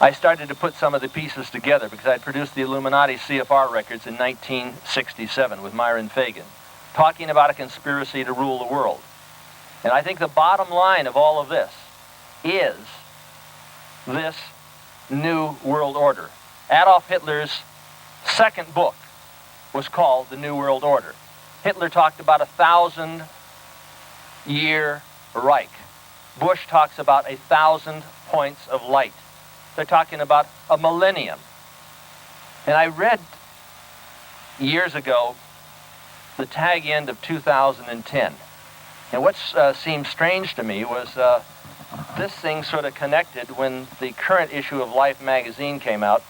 I started to put some of the pieces together because I'd produced the Illuminati CFR records in 1967 with Myron Fagan, talking about a conspiracy to rule the world. And I think the bottom line of all of this is this New World Order. Adolf Hitler's second book was called The New World Order. Hitler talked about a 1,000-year Reich. Bush talks about 1,000 points of light. They're talking about a millennium. And I read years ago the tag end of 2010. And what seemed strange to me was this thing sort of connected when the current issue of Life magazine came out.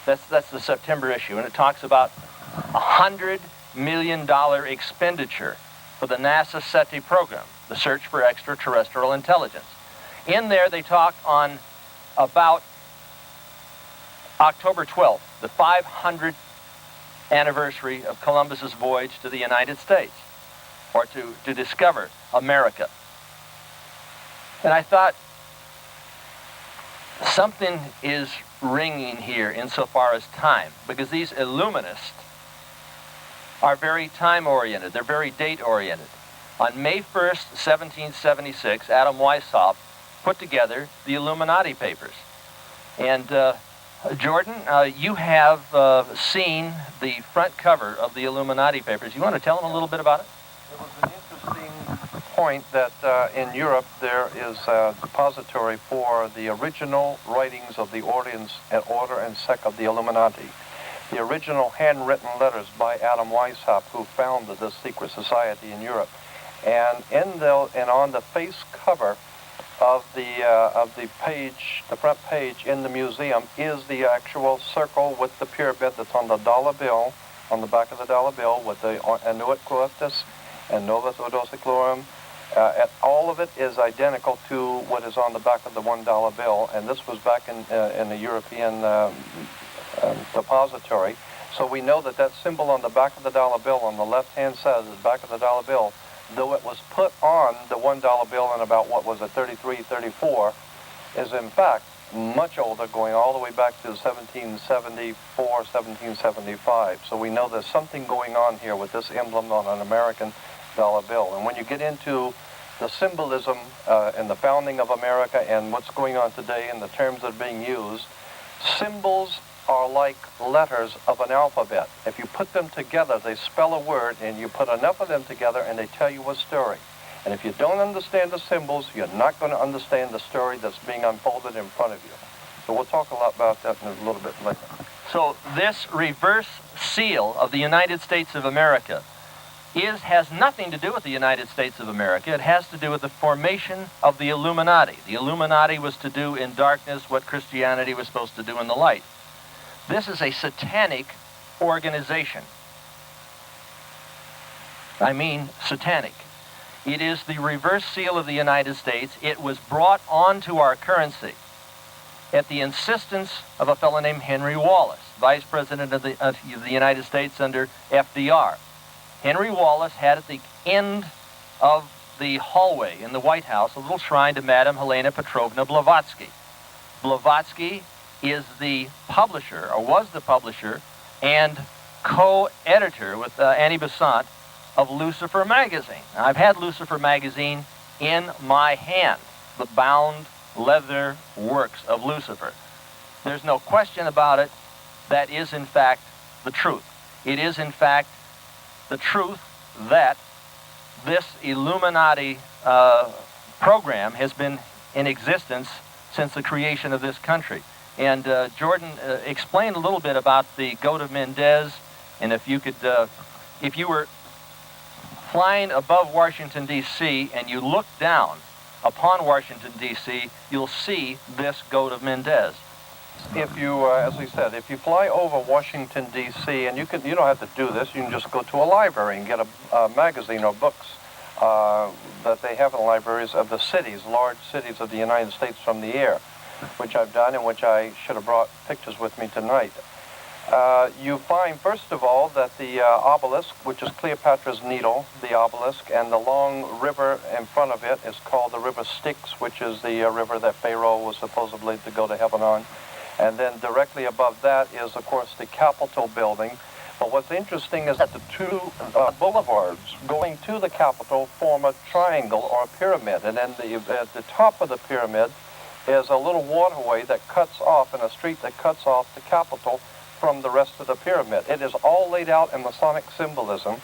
That's the September issue, and it talks about $100 million expenditure for the NASA SETI program, the search for extraterrestrial intelligence. In there, they talk on about October 12th, the 500th anniversary of Columbus's voyage to the United States, or to discover America. And I thought, something is ringing here insofar as time, because these Illuminists are very time-oriented. They're very date-oriented. On May 1st, 1776, Adam Weishaupt put together the Illuminati papers. And Jordan, you have seen the front cover of the Illuminati papers. You want to tell them a little bit about it? It was an interesting point that in Europe there is a depository for the original writings of the order and sect of the Illuminati. The original handwritten letters by Adam Weishaupt, who founded this secret society in Europe. And on the face cover of the page, the front page in the museum, is the actual circle with the pyramid that's on the dollar bill, on the back of the dollar bill, with the Annuit Coeptus and Novus Ordo Seclorum. All of it is identical to what is on the back of the $1 bill, and this was back in the European depository. So we know that that symbol on the back of the dollar bill, on the left-hand side of the back of the dollar bill, though it was put on the $1 bill in about, what was it, 33, 34, is in fact much older, going all the way back to 1774, 1775. So we know there's something going on here with this emblem on an American dollar bill. And when you get into the symbolism in the founding of America and what's going on today and the terms that are being used, symbols are like letters of an alphabet. If you put them together, they spell a word, and you put enough of them together and they tell you a story. And if you don't understand the symbols, you're not going to understand the story that's being unfolded in front of you. So we'll talk a lot about that in a little bit later. So this reverse seal of the United States of America has nothing to do with the United States of America. It has to do with the formation of the Illuminati. The Illuminati was to do in darkness what Christianity was supposed to do in the light. This is a satanic organization. I mean satanic. It is the reverse seal of the United States. It was brought onto our currency at the insistence of a fellow named Henry Wallace, Vice President of the United States under FDR. Henry Wallace had at the end of the hallway in the White House a little shrine to Madame Helena Petrovna Blavatsky. Blavatsky is the publisher, or was the publisher, and co-editor with Annie Besant of Lucifer magazine. Now, I've had Lucifer magazine in my hand, the bound leather works of Lucifer. There's no question about it. That is, in fact, the truth. It is, in fact, the truth that this Illuminati program has been in existence since the creation of this country. And Jordan, explain a little bit about the Goat of Mendez, and if you could, if you were flying above Washington, D.C., and you look down upon Washington, D.C., you'll see this Goat of Mendez. If you, as we said, if you fly over Washington, D.C., and you don't have to do this, you can just go to a library and get a magazine or books that they have in libraries of the cities, large cities of the United States from the air, which I've done and which I should have brought pictures with me tonight. You find, first of all, that the obelisk, which is Cleopatra's Needle, the obelisk, and the long river in front of it is called the River Styx, which is the river that Pharaoh was supposedly to go to heaven on. And then directly above that is, of course, the Capitol building. But what's interesting is that the two boulevards going to the Capitol form a triangle or a pyramid. And then at the top of the pyramid is a little waterway that cuts off, and a street that cuts off the Capitol from the rest of the pyramid. It is all laid out in Masonic symbolism.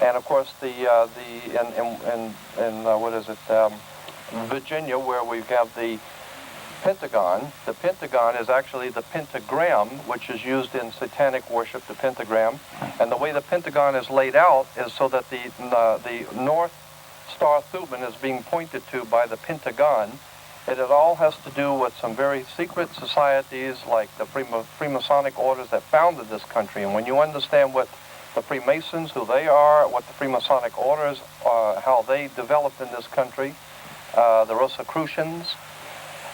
And of course, Virginia, where we have the Pentagon. The Pentagon is actually the pentagram, which is used in satanic worship, the pentagram. And the way the Pentagon is laid out is so that the North Star Thuban is being pointed to by the Pentagon. It all has to do with some very secret societies like the Freemasonic orders that founded this country. And when you understand what the Freemasons, who they are, what the Freemasonic orders are, how they developed in this country, the Rosicrucians,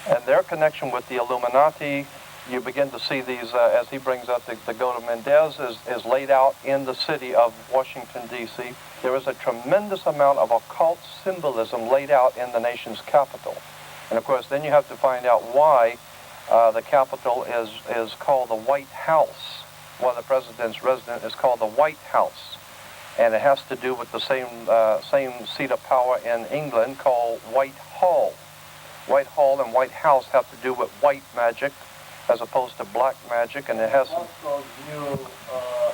and their connection with the Illuminati, you begin to see these, as he brings up, the Godo Mendez is laid out in the city of Washington, D.C. There is a tremendous amount of occult symbolism laid out in the nation's capital. And of course, then you have to find out why the Capitol is called the White House. Why the president's residence is called the White House. And it has to do with the same seat of power in England called Whitehall. Whitehall and White House have to do with white magic as opposed to black magic, and it has some... new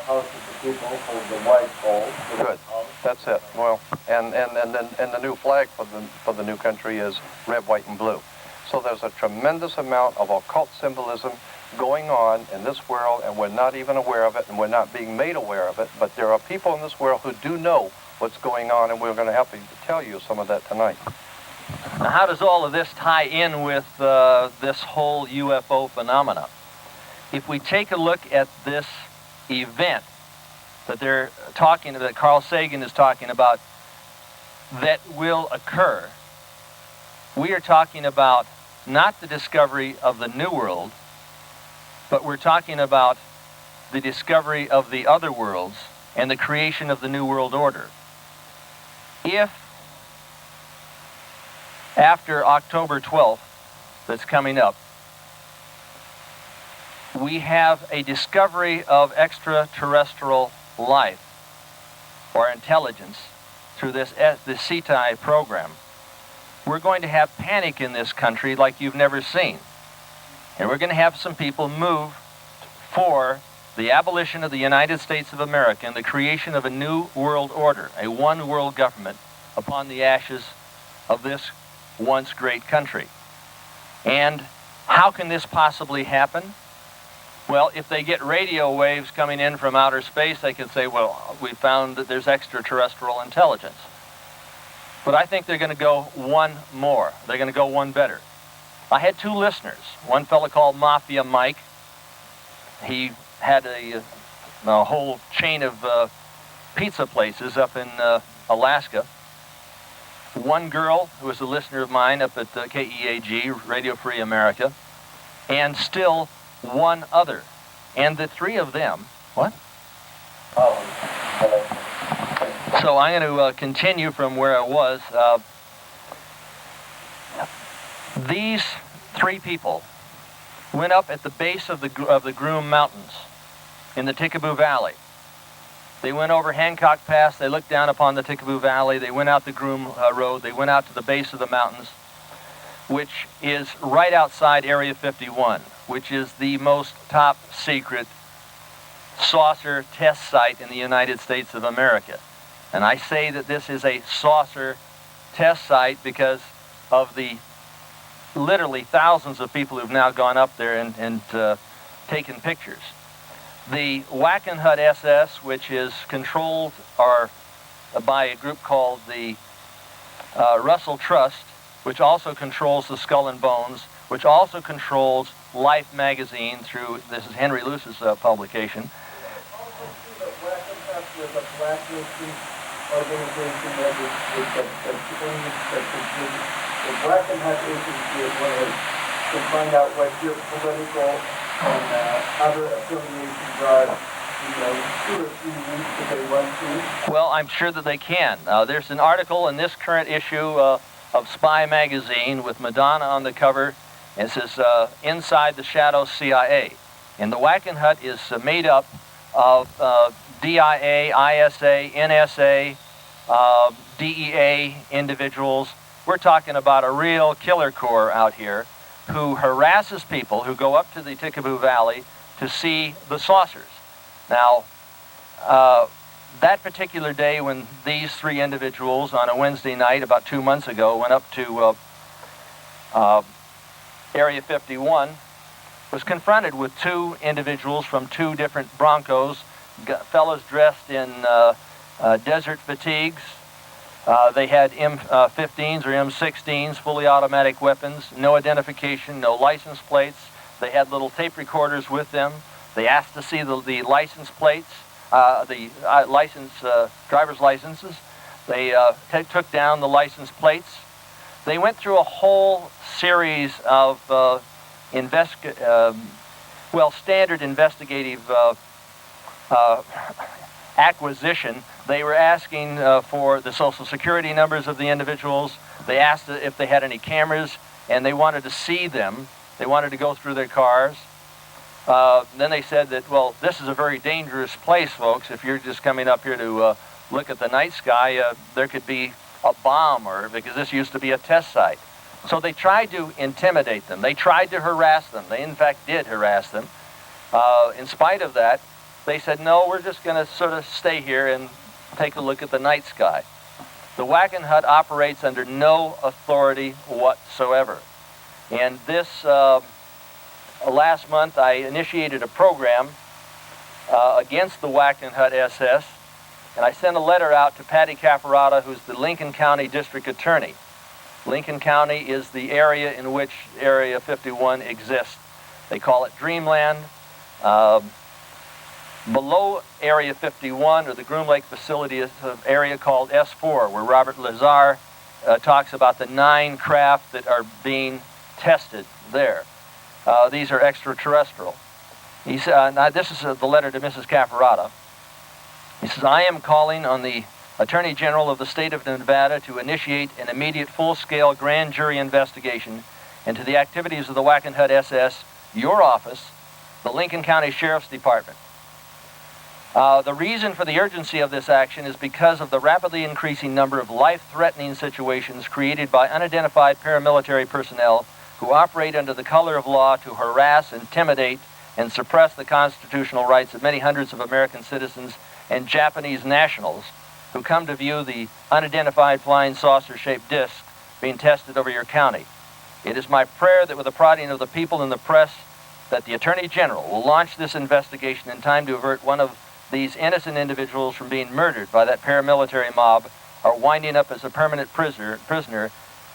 house of the people called the Whitehall. Good, that's it. Well, and the new flag for the new country is red, white, and blue. So there's a tremendous amount of occult symbolism going on in this world, and we're not even aware of it, and we're not being made aware of it, but there are people in this world who do know what's going on, and we're going to have to tell you some of that tonight. Now, how does all of this tie in with this whole UFO phenomena? If we take a look at this event that they're talking, that Carl Sagan is talking about, that will occur, we are talking about not the discovery of the New World, but we're talking about the discovery of the other worlds and the creation of the New World Order. If after October 12th, that's coming up, we have a discovery of extraterrestrial life or intelligence through the CETI program, we're going to have panic in this country like you've never seen. And we're going to have some people move for the abolition of the United States of America and the creation of a new world order, a one world government upon the ashes of this once great country. And how can this possibly happen? Well, if they get radio waves coming in from outer space, they can say, well, we found that there's extraterrestrial intelligence. But I think they're going to go one more. They're going to go one better. I had two listeners. One fellow called Mafia Mike. He had a whole chain of pizza places up in Alaska. One girl who was a listener of mine up at KEAG, Radio Free America, and still one other. And the three of them, what? So I'm going to continue from where I was. These three people went up at the base of the Groom Mountains in the Tickaboo Valley. They went over Hancock Pass, they looked down upon the Tickaboo Valley, they went out the Groom Road, they went out to the base of the mountains, which is right outside Area 51, which is the most top secret saucer test site in the United States of America. And I say that this is a saucer test site because of the literally thousands of people who've now gone up there and taken pictures. The Wackenhut SS, which is controlled by a group called the Russell Trust, which also controls the Skull and Bones, which also controls Life magazine through, this is Henry Luce's publication. Also see that Wackenhut was a blacklisting organization that the Wackenhut agency is one of to find out what your political and other affiliations are, 2 or 3 weeks if they want to. Well, I'm sure that they can. There's an article in this current issue of Spy magazine with Madonna on the cover And it says, Inside the Shadows CIA. And the Whacking Hut is made up of DIA, ISA, NSA, DEA individuals. We're talking about a real killer corps out here who harasses people who go up to the Tikaboo Valley to see the saucers. Now, that particular day when these three individuals on a Wednesday night about 2 months ago went up to Area 51, was confronted with two individuals from two different Broncos, fellows dressed in desert fatigues. They had M15s or M16s, fully automatic weapons, no identification, no license plates. They had little tape recorders with them. They asked to see the license plates, driver's licenses. They took down the license plates. They went through a whole series of standard investigative acquisition. They were asking for the social security numbers of the individuals. They asked if they had any cameras, and they wanted to see them. They wanted to go through their cars. Then they said that, well, this is a very dangerous place, folks. If you're just coming up here to look at the night sky, there could be a bomb, or because this used to be a test site. So they tried to intimidate them. They tried to harass them. They, in fact, did harass them. In spite of that, they said, no, we're just going to sort of stay here and take a look at the night sky. The Whacking Hut operates under no authority whatsoever. And this, last month, I initiated a program against the Whacking Hut SS, and I sent a letter out to Patty Caparata, who's the Lincoln County District Attorney. Lincoln County is the area in which Area 51 exists. They call it Dreamland. Below Area 51, or the Groom Lake facility, is an area called S4, where Robert Lazar talks about the 9 craft that are being tested there. These are extraterrestrial. He said, now this is the letter to Mrs. Caparata. He says, I am calling on the Attorney General of the State of Nevada to initiate an immediate full-scale grand jury investigation into the activities of the Whacking Hut SS, your office, the Lincoln County Sheriff's Department. The reason for the urgency of this action is because of the rapidly increasing number of life-threatening situations created by unidentified paramilitary personnel who operate under the color of law to harass, intimidate, and suppress the constitutional rights of many hundreds of American citizens and Japanese nationals who come to view the unidentified flying saucer-shaped disc being tested over your county. It is my prayer that with the prodding of the people and the press, that the Attorney General will launch this investigation in time to avert one of these innocent individuals from being murdered by that paramilitary mob or winding up as a permanent prisoner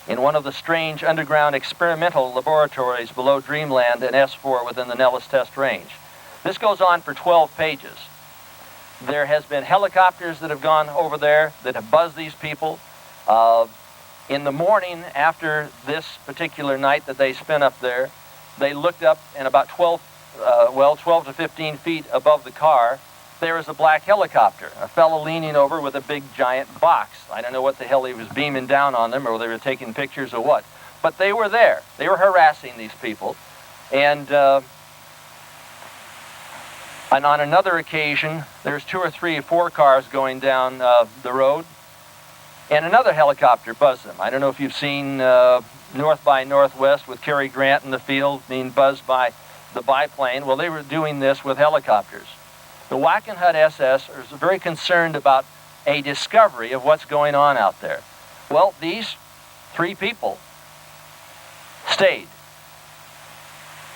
in one of the strange underground experimental laboratories below Dreamland and S4 within the Nellis Test Range. This goes on for 12 pages. There has been helicopters that have gone over there that have buzzed these people. In the morning after this particular night that they spent up there, they looked up and about 12 to 15 feet above the car, there was a black helicopter, a fellow leaning over with a big giant box. I don't know what the hell he was beaming down on them, or they were taking pictures or what. But they were there. They were harassing these people. And on another occasion, there's 2 or 3 or 4 cars going down the road, and another helicopter buzzed them. I don't know if you've seen North by Northwest with Cary Grant in the field being buzzed by the biplane. Well, they were doing this with helicopters. The Whacking Hut SS is very concerned about a discovery of what's going on out there. Well, these 3 people stayed.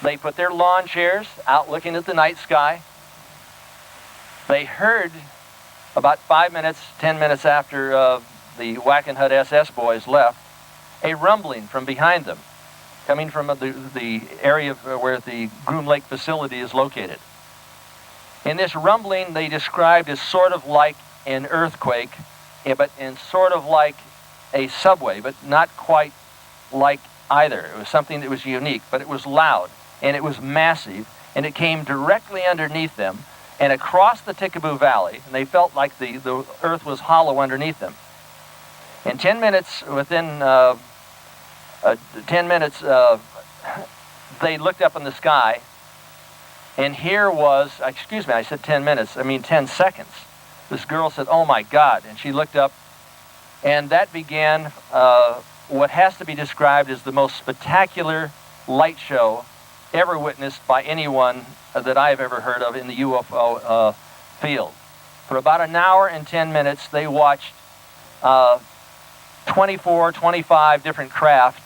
They put their lawn chairs out looking at the night sky. They heard about 5 minutes, 10 minutes after the Whacking Hut SS boys left, a rumbling from behind them, coming from the area where the Groom Lake facility is located. And this rumbling they described as sort of like an earthquake, and sort of like a subway, but not quite like either. It was something that was unique, but it was loud, and it was massive, and it came directly underneath them and across the Tikaboo Valley, and they felt like the earth was hollow underneath them. In 10 minutes, within 10 minutes they looked up in the sky, and here was, excuse me, I said 10 minutes, I mean 10 seconds. This girl said, "Oh my God," and she looked up, and that began what has to be described as the most spectacular light show ever witnessed by anyone that I've ever heard of in the UFO field. For about an hour and 10 minutes, they watched 24, 25 different craft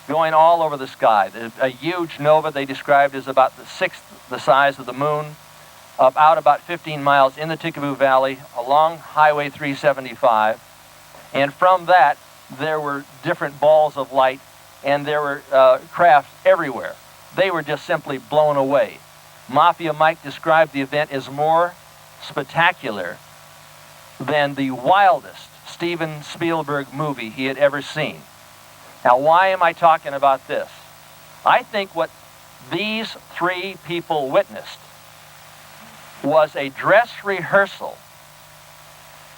going all over the sky. A huge nova they described as about the sixth the size of the moon, out about 15 miles in the Tikaboo Valley along Highway 375. And from that, there were different balls of light, and there were crafts everywhere. They were just simply blown away. Mafia Mike described the event as more spectacular than the wildest Steven Spielberg movie he had ever seen. Now, why am I talking about this? I think what these three people witnessed was a dress rehearsal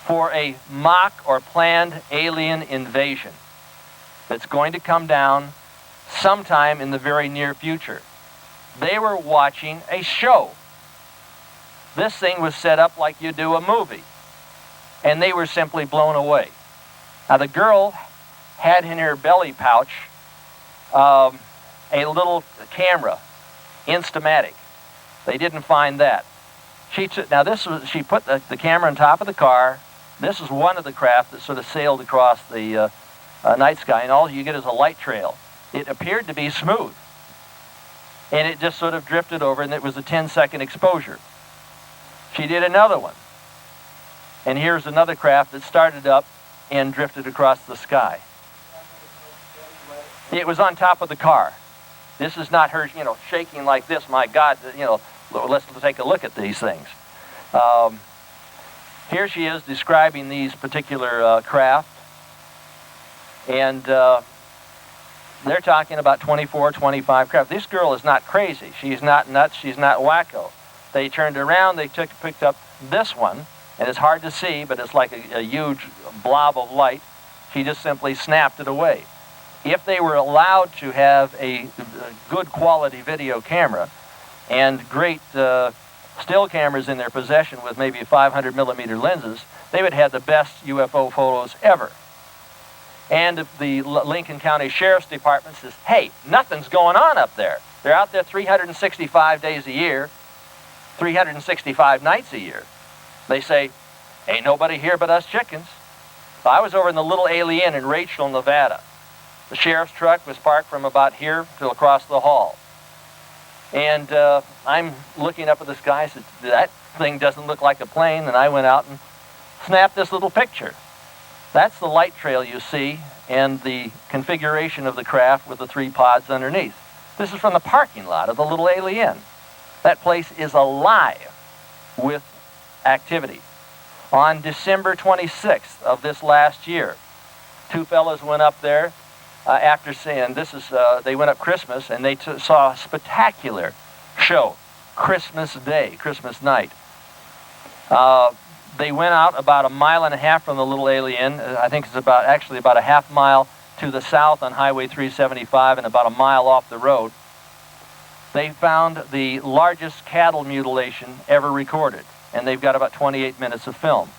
for a mock or planned alien invasion that's going to come down sometime in the very near future. They were watching a show. This thing was set up like you do a movie, and they were simply blown away. Now, the girl had in her belly pouch a little camera, Instamatic. They didn't find that. She put the camera on top of the car. This is one of the craft that sort of sailed across the night sky, and all you get is a light trail. It appeared to be smooth, and it just sort of drifted over, and it was a 10-second exposure. She did another one, and here's another craft that started up and drifted across the sky. It was on top of the car. This is not her, shaking like this. My God, let's take a look at these things. Here she is describing these particular craft, and they're talking about 24, 25 craft. This girl is not crazy. She's not nuts. She's not wacko. They turned around. They picked up this one, and it's hard to see, but it's like a huge blob of light. She just simply snapped it away. If they were allowed to have a good quality video camera and great still cameras in their possession with maybe 500 millimeter lenses, they would have the best UFO photos ever. And if the Lincoln County Sheriff's Department says, "Hey, nothing's going on up there," they're out there 365 days a year, 365 nights a year. They say, "Ain't nobody here but us chickens." So I was over in the Little Alien in Rachel, Nevada. The sheriff's truck was parked from about here to across the hall. And I'm looking up at the sky. I said, "That thing doesn't look like a plane." And I went out and snapped this little picture. That's the light trail you see and the configuration of the craft with the three pods underneath. This is from the parking lot of the Little Alien. That place is alive with activity. On December 26th of this last year, two fellows went up there after saying, they went up Christmas, and they saw a spectacular show, Christmas Day, Christmas night. They went out about 1.5 miles from the Little Alien. I think it's actually about a half mile to the south on Highway 375 and about 1 mile off the road. They found the largest cattle mutilation ever recorded, and they've got about 28 minutes of film.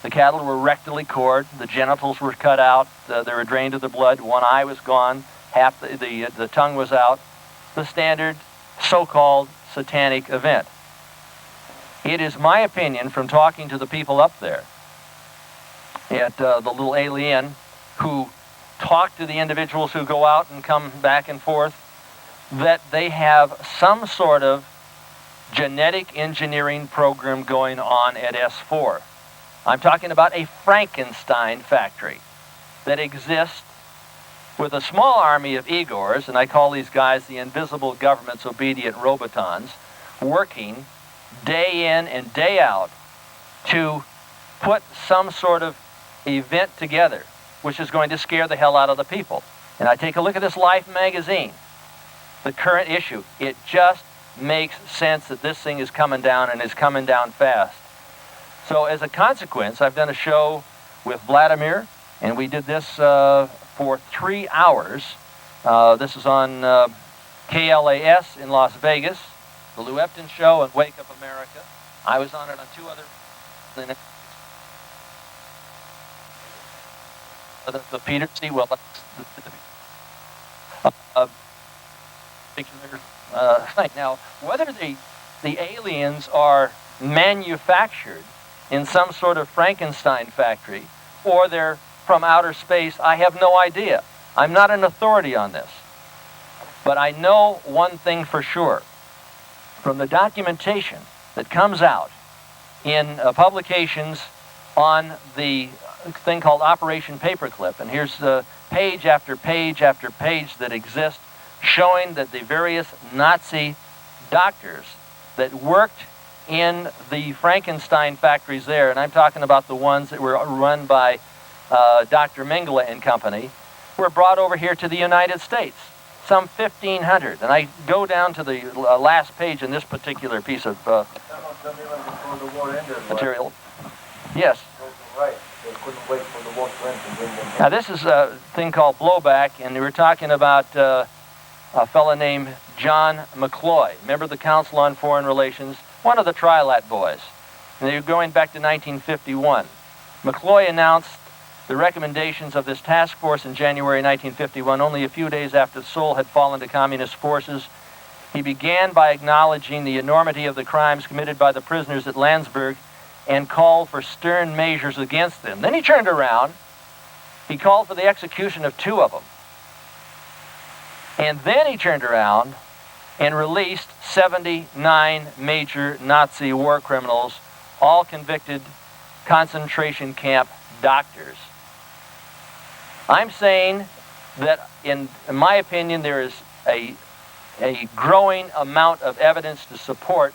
The cattle were rectally cored, the genitals were cut out, they were drained of the blood, one eye was gone, half the tongue was out. The standard so-called satanic event. It is my opinion, from talking to the people up there at the Little Alien, who talk to the individuals who go out and come back and forth, that they have some sort of genetic engineering program going on at S4. I'm talking about a Frankenstein factory that exists with a small army of Igors, and I call these guys the invisible government's obedient robotons, working day in and day out to put some sort of event together which is going to scare the hell out of the people. And I take a look at this Life magazine, the current issue. It just makes sense that this thing is coming down, and is coming down fast. So as a consequence, I've done a show with Vladimir, and we did this for 3 hours. This is on KLAS in Las Vegas, the Lou Epton Show, and Wake Up America. I was on it on 2 other... The Peter C. Well, particular thing. Now, whether the aliens are manufactured in some sort of Frankenstein factory or they're from outer space, I have no idea. I'm not an authority on this. But I know one thing for sure. From the documentation that comes out in publications on the thing called Operation Paperclip, and here's page after page after page that exist showing that the various Nazi doctors that worked in the Frankenstein factories there, and I'm talking about the ones that were run by Dr. Mengele and company, were brought over here to the United States, some 1,500. And I go down to the last page in this particular piece of material. Yes. Right. They couldn't wait for the war to end to bring them Now this is a thing called blowback, and we were talking about a fellow named John McCloy. Remember the Council on Foreign Relations? One of the Trilat boys. And they were going back to 1951. McCloy announced the recommendations of this task force in January 1951, only a few days after Seoul had fallen to communist forces. He began by acknowledging the enormity of the crimes committed by the prisoners at Landsberg and called for stern measures against them. Then he turned around, he called for the execution of 2 of them. And then he turned around and released 79 major Nazi war criminals, all convicted concentration camp doctors. I'm saying that, in my opinion, there is a growing amount of evidence to support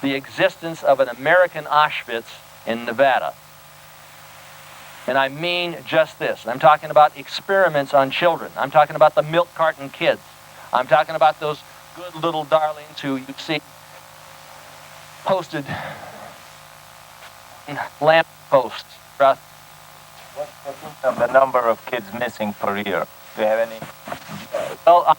the existence of an American Auschwitz in Nevada. And I mean just this. I'm talking about experiments on children. I'm talking about the milk carton kids. I'm talking about those good little darlings who you see posted lamp posts. What's the number of kids missing per year? Do you have any? Well,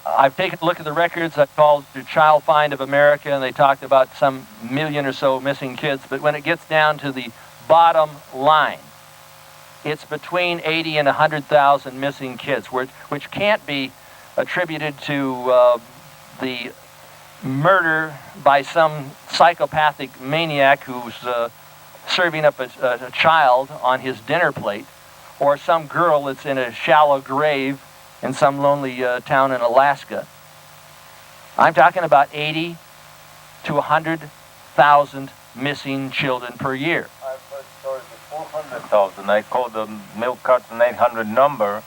I've taken a look at the records. I called the Child Find of America, and they talked about some 1 million or so missing kids. But when it gets down to the bottom line, it's between 80 and 100,000 missing kids, which can't be attributed to the murder by some psychopathic maniac who's serving up a child on his dinner plate, or some girl that's in a shallow grave in some lonely town in Alaska. I'm talking about 80 to 100,000 missing children per year. I've heard stories of 400,000. I called the milk carton 800 number,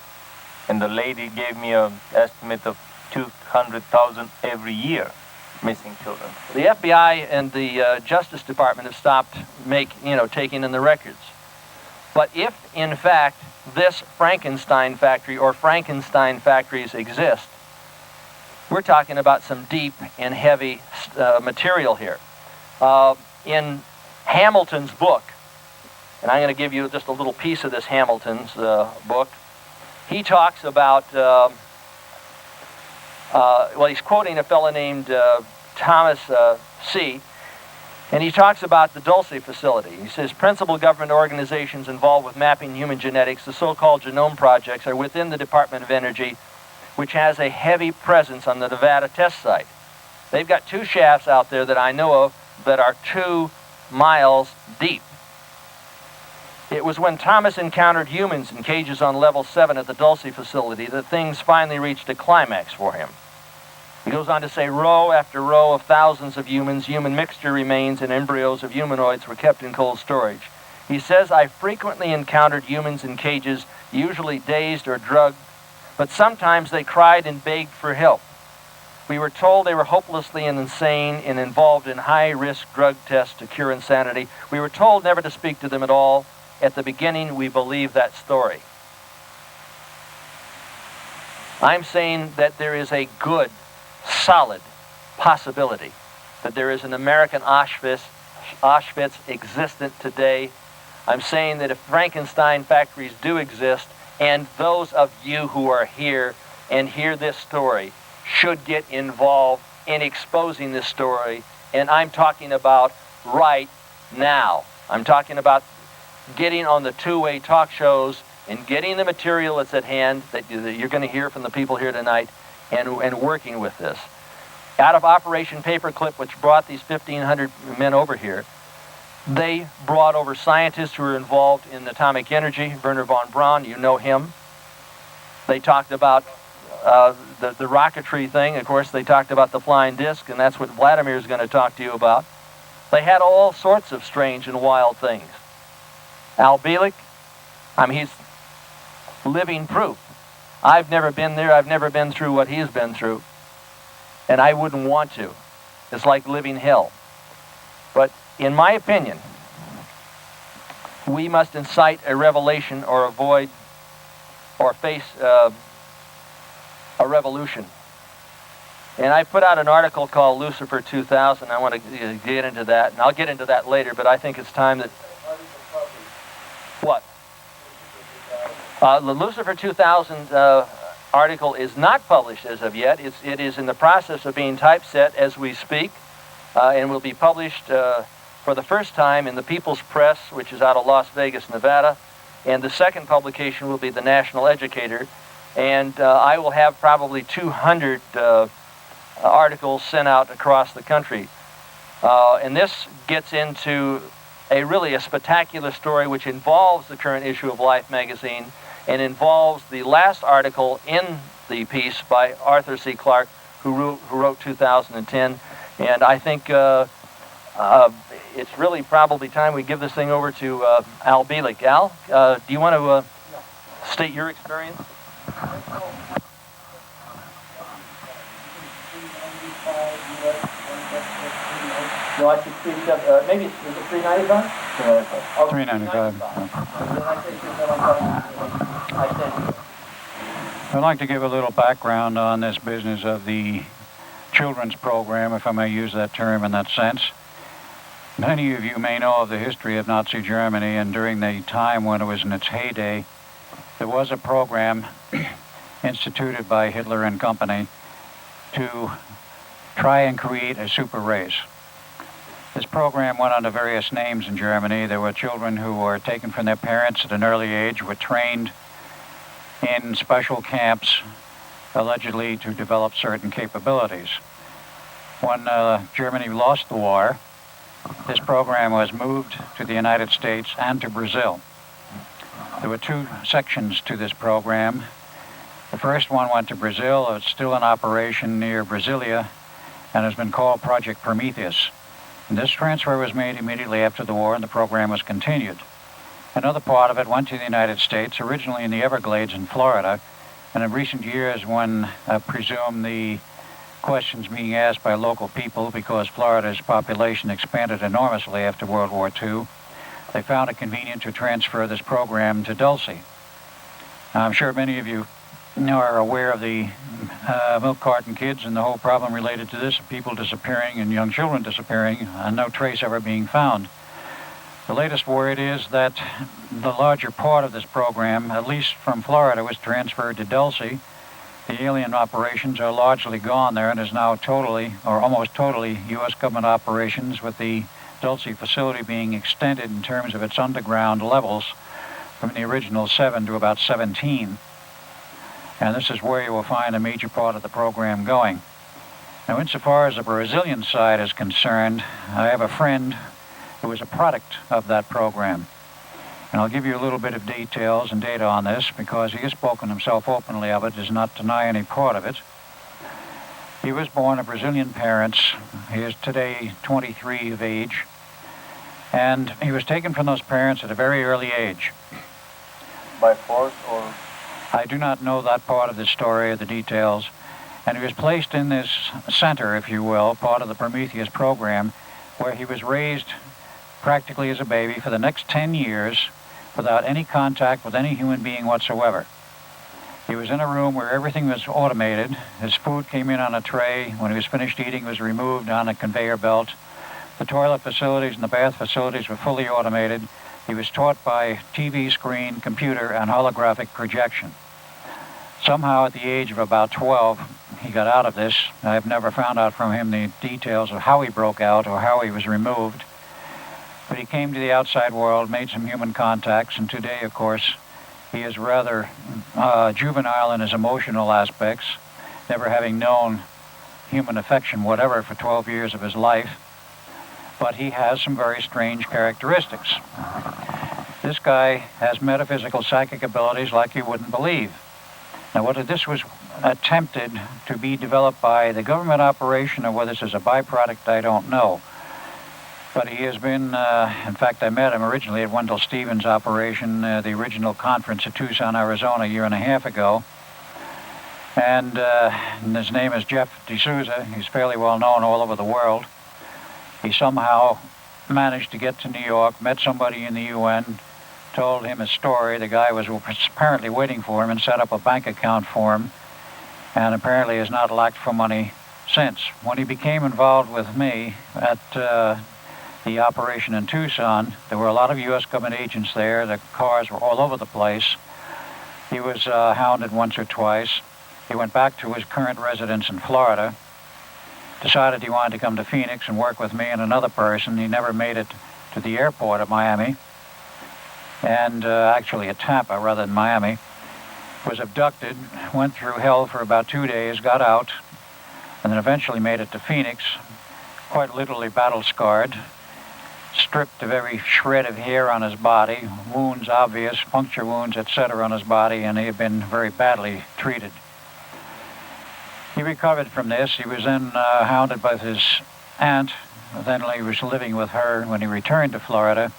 and the lady gave me an estimate of 200,000 every year missing children. The FBI and the Justice Department have stopped taking in the records. But if, in fact, this Frankenstein factory or Frankenstein factories exist, we're talking about some deep and heavy material here. In Hamilton's book, and I'm going to give you just a little piece of this Hamilton's book, he talks about, he's quoting a fellow named Thomas C., and he talks about the Dulce facility. He says, principal government organizations involved with mapping human genetics, the so-called genome projects, are within the Department of Energy, which has a heavy presence on the Nevada test site. They've got 2 shafts out there that I know of that are 2 miles deep. It was when Thomas encountered humans in cages on level 7 at the Dulce facility that things finally reached a climax for him. He goes on to say, row after row of thousands of humans, human mixture remains, and embryos of humanoids were kept in cold storage. He says, I frequently encountered humans in cages, usually dazed or drugged, but sometimes they cried and begged for help. We were told they were hopelessly insane and involved in high-risk drug tests to cure insanity. We were told never to speak to them at all. At the beginning, we believed that story. I'm saying that there is a good, solid possibility that there is an American Auschwitz existent today. I'm saying that if Frankenstein factories do exist, and those of you who are here and hear this story should get involved in exposing this story. And I'm talking about right now. I'm talking about getting on the two-way talk shows and getting the material that's at hand that you're going to hear from the people here tonight, and working with this. Out of Operation Paperclip, which brought these 1,500 men over here, they brought over scientists who were involved in atomic energy. Werner von Braun, you know him. They talked about the rocketry thing. Of course, they talked about the flying disc, and that's what Vladimir is going to talk to you about. They had all sorts of strange and wild things. Al Bielek, he's living proof. I've never been there. I've never been through what he's been through, and I wouldn't want to. It's like living hell. But in my opinion, we must incite a revelation or avoid or face a revolution. And I put out an article called Lucifer 2000. I want to get into that, and I'll get into that later, but I think it's time that... What? The Lucifer 2000 article is not published as of yet. It is in the process of being typeset as we speak, and will be published for the first time in the People's Press, which is out of Las Vegas, Nevada. And the second publication will be the National Educator. And I will have probably 200 articles sent out across the country. And this gets into really a spectacular story which involves the current issue of Life magazine and involves the last article in the piece by Arthur C. Clarke, who wrote 2010. And I think it's really probably time we give this thing over to Al Bielek. Al, do you want to state your experience? No, I should speak up. Maybe is it 395? 395. I'd like to give a little background on this business of the children's program, if I may use that term in that sense. Many of you may know of the history of Nazi Germany, and during the time when it was in its heyday, there was a program instituted by Hitler and company to try and create a super race. This program went under various names in Germany. There were children who were taken from their parents at an early age, were trained in special camps, allegedly to develop certain capabilities. When Germany lost the war, this program was moved to the United States and to Brazil. There were two sections to this program. The first one went to Brazil. It's still in operation near Brasilia and has been called Project Prometheus. And this transfer was made immediately after the war, and the program was continued. Another part of it went to the United States, originally in the Everglades in Florida, and in recent years, when I presume the questions being asked by local people, because Florida's population expanded enormously after World War II, they found it convenient to transfer this program to Dulce. Now, I'm sure many of you are aware of the milk carton kids and the whole problem related to this, people disappearing and young children disappearing, and no trace ever being found. The latest word is that the larger part of this program, at least from Florida, was transferred to Dulce. The alien operations are largely gone there and is now totally, or almost totally, U.S. government operations, with the Dulce facility being extended in terms of its underground levels from the original 7 to about 17. And this is where you will find a major part of the program going. Now, insofar as the Brazilian side is concerned, I have a friend who is a product of that program. And I'll give you a little bit of details and data on this, because he has spoken himself openly of it, does not deny any part of it. He was born of Brazilian parents. He is today 23 of age. And he was taken from those parents at a very early age. By force or? I do not know that part of the story or the details. And he was placed in this center, if you will, part of the Prometheus program, where he was raised practically as a baby for the next 10 years without any contact with any human being whatsoever. He was in a room where everything was automated. His food came in on a tray. When he was finished eating, it was removed on a conveyor belt. The toilet facilities and the bath facilities were fully automated. He was taught by TV screen, computer, and holographic projection. Somehow at the age of about 12, he got out of this. I've never found out from him the details of how he broke out or how he was removed. But he came to the outside world, made some human contacts, and today, of course, he is rather juvenile in his emotional aspects, never having known human affection whatever for 12 years of his life. But he has some very strange characteristics. This guy has metaphysical psychic abilities like you wouldn't believe. Now, whether this was attempted to be developed by the government operation or whether this is a byproduct, I don't know. But he has been, in fact, I met him originally at Wendell Stevens' operation, the original conference at Tucson, Arizona, a year and a half ago. And his name is Jeff D'Souza. He's fairly well known all over the world. He somehow managed to get to New York, met somebody in the UN, told him his story. The guy was apparently waiting for him and set up a bank account for him, and apparently has not lacked for money since. When he became involved with me at the operation in Tucson, there were a lot of U.S. government agents there. The cars were all over the place. He was hounded once or twice. He went back to his current residence in Florida, decided he wanted to come to Phoenix and work with me and another person. He never made it to the airport at Miami, and actually at Tampa rather than Miami. Was abducted, went through hell for about 2 days, got out, and then eventually made it to Phoenix, quite literally battle-scarred, stripped of every shred of hair on his body, wounds obvious, puncture wounds, etc. on his body, and he had been very badly treated. He recovered from this. He was then hounded by his aunt. Then he was living with her when he returned to Florida.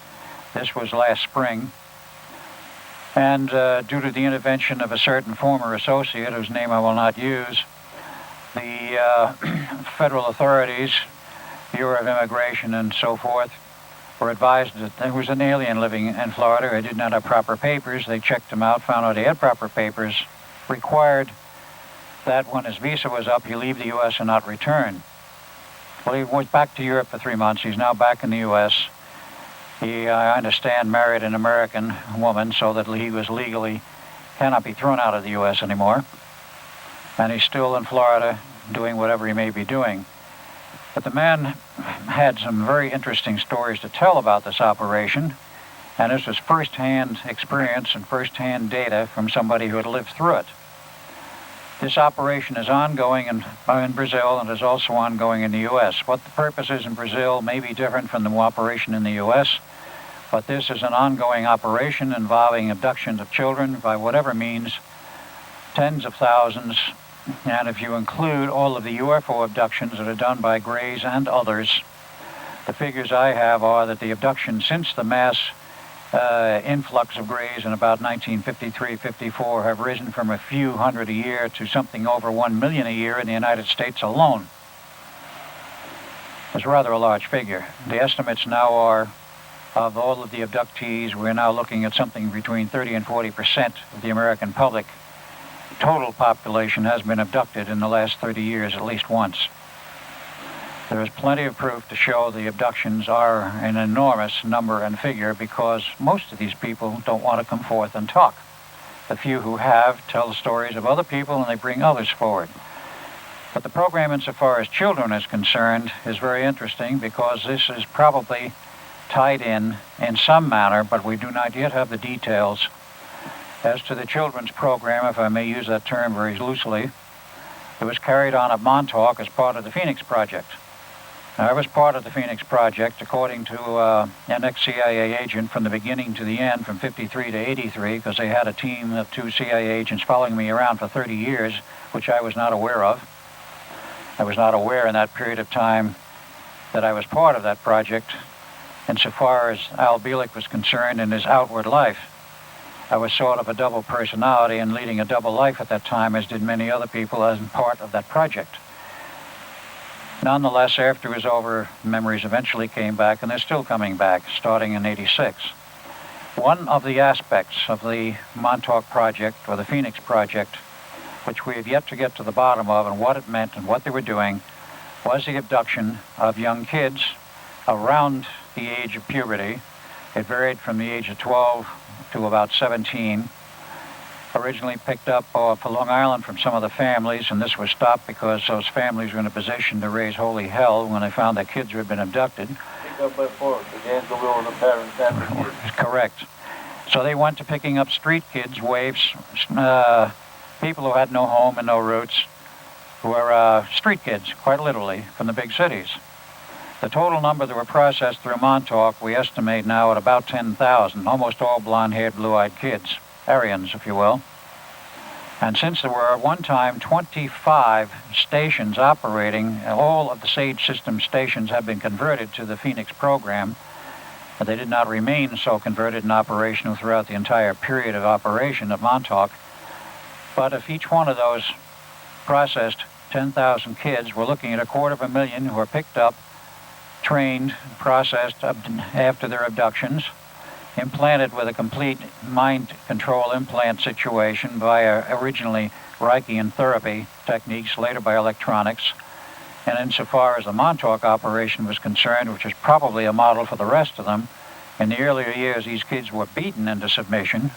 This was last spring. And due to the intervention of a certain former associate, whose name I will not use, the federal authorities, Bureau of Immigration and so forth, were advised that there was an alien living in Florida who did not have proper papers. They checked him out, found out he had proper papers, required that when his visa was up, he leave the U.S. and not return. Well, he was back to Europe for 3 months. He's now back in the U.S. He, I understand, married an American woman so that he was legally cannot be thrown out of the U.S. anymore. And he's still in Florida doing whatever he may be doing. But the man had some very interesting stories to tell about this operation, and this was first-hand experience and first-hand data from somebody who had lived through it. This operation is ongoing in Brazil and is also ongoing in the U.S. What the purpose is in Brazil may be different from the operation in the U.S., but this is an ongoing operation involving abductions of children by whatever means, tens of thousands, and if you include all of the UFO abductions that are done by Greys and others, the figures I have are that the abductions since the mass influx of Greys in about 1953-54 have risen from a few hundred a year to something over 1 million a year in the United States alone. It's rather a large figure. The estimates now are, of all of the abductees, we're now looking at something between 30 and 40% of the American public total population has been abducted in the last 30 years at least once. There is plenty of proof to show the abductions are an enormous number and figure because most of these people don't want to come forth and talk. The few who have tell stories of other people and they bring others forward. But the program insofar as children is concerned is very interesting because this is probably tied in some manner, but we do not yet have the details. As to the children's program, if I may use that term very loosely, it was carried on at Montauk as part of the Phoenix Project. Now, I was part of the Phoenix Project, according to an ex-CIA agent from the beginning to the end, from 53 to 83, because they had a team of 2 CIA agents following me around for 30 years, which I was not aware of. I was not aware in that period of time that I was part of that project, insofar as Al Bielek was concerned in his outward life. I was sort of a double personality and leading a double life at that time, as did many other people as part of that project. Nonetheless, after it was over, memories eventually came back, and they're still coming back, starting in '86. One of the aspects of the Montauk Project, or the Phoenix Project, which we have yet to get to the bottom of and what it meant and what they were doing, was the abduction of young kids around the age of puberty. It varied from the age of 12 to about 17. originally picked up off Long Island from some of the families, and this was stopped because those families were in a position to raise holy hell when they found their kids had been abducted. Picked up by force against the will of the parents and the kids. Correct. So they went to picking up street kids, waifs, people who had no home and no roots, who were street kids, quite literally, from the big cities. The total number that were processed through Montauk, we estimate now at about 10,000, almost all blonde-haired, blue-eyed kids, Aryans, if you will. And since there were at one time 25 stations operating, all of the Sage System stations have been converted to the Phoenix program, but they did not remain so converted and operational throughout the entire period of operation of Montauk. But if each one of those processed 10,000 kids, we're looking at 250,000 who are picked up, trained, processed after their abductions, implanted with a complete mind control implant situation via originally Reichian therapy techniques, later by electronics. And insofar as the Montauk operation was concerned, which is probably a model for the rest of them, in the earlier years these kids were beaten into submission.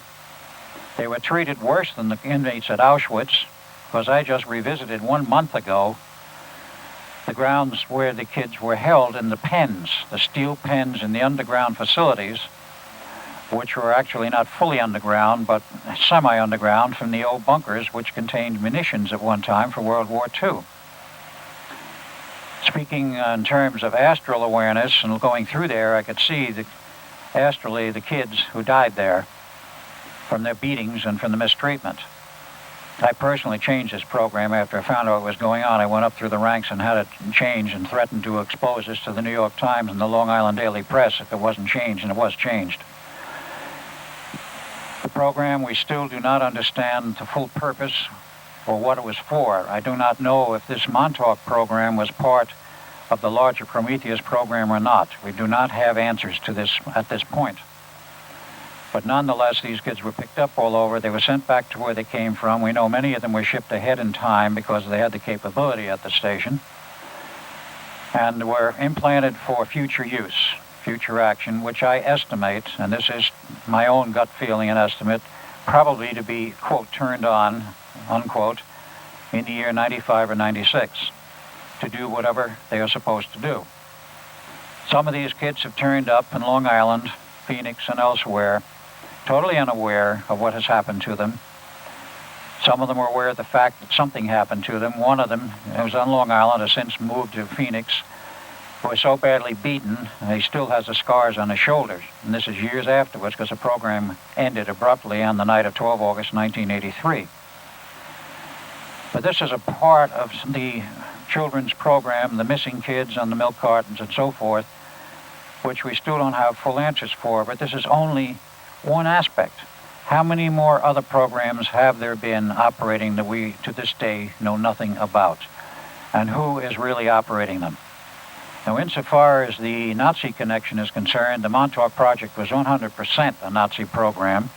They were treated worse than the inmates at Auschwitz, because I just revisited 1 month ago the grounds where the kids were held in the pens, the steel pens in the underground facilities, which were actually not fully underground, but semi-underground from the old bunkers, which contained munitions at one time for World War II. Speaking in terms of astral awareness and going through there, I could see astrally the kids who died there from their beatings and from the mistreatment. I personally changed this program after I found out what was going on. I went up through the ranks and had it changed and threatened to expose this to the New York Times and the Long Island Daily Press if it wasn't changed, and it was changed. The program, we still do not understand the full purpose or what it was for. I do not know if this Montauk program was part of the larger Prometheus program or not. We do not have answers to this at this point. But nonetheless, these kids were picked up all over. They were sent back to where they came from. We know many of them were shipped ahead in time because they had the capability at the station, and were implanted for future use, future action, which I estimate, and this is my own gut feeling and estimate, probably to be, quote, turned on, unquote, in the year 95 or 96 to do whatever they are supposed to do. Some of these kids have turned up in Long Island, Phoenix, and elsewhere, totally unaware of what has happened to them. Some of them were aware of the fact that something happened to them. One of them, who was on Long Island, has since moved to Phoenix, was so badly beaten, he still has the scars on his shoulders. And this is years afterwards, because the program ended abruptly on the night of 12 August 1983. But this is a part of the children's program, the missing kids on the milk cartons and so forth, which we still don't have full answers for, but this is only one aspect. How many more other programs have there been operating that we, to this day, know nothing about? And who is really operating them? Now, insofar as the Nazi connection is concerned, the Montauk Project was 100% a Nazi program.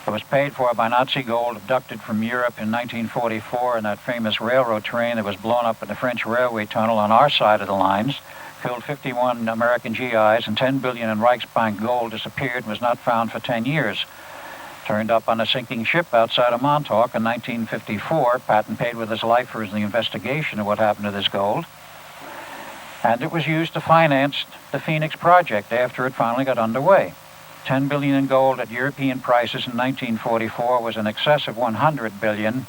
It was paid for by Nazi gold abducted from Europe in 1944 in that famous railroad train that was blown up in the French railway tunnel on our side of the lines, killed 51 American GIs, and 10 billion in Reichsbank gold disappeared and was not found for 10 years. Turned up on a sinking ship outside of Montauk in 1954. Patton paid with his life for the investigation of what happened to this gold. And it was used to finance the Phoenix project after it finally got underway. 10 billion in gold at European prices in 1944 was in excess of 100 billion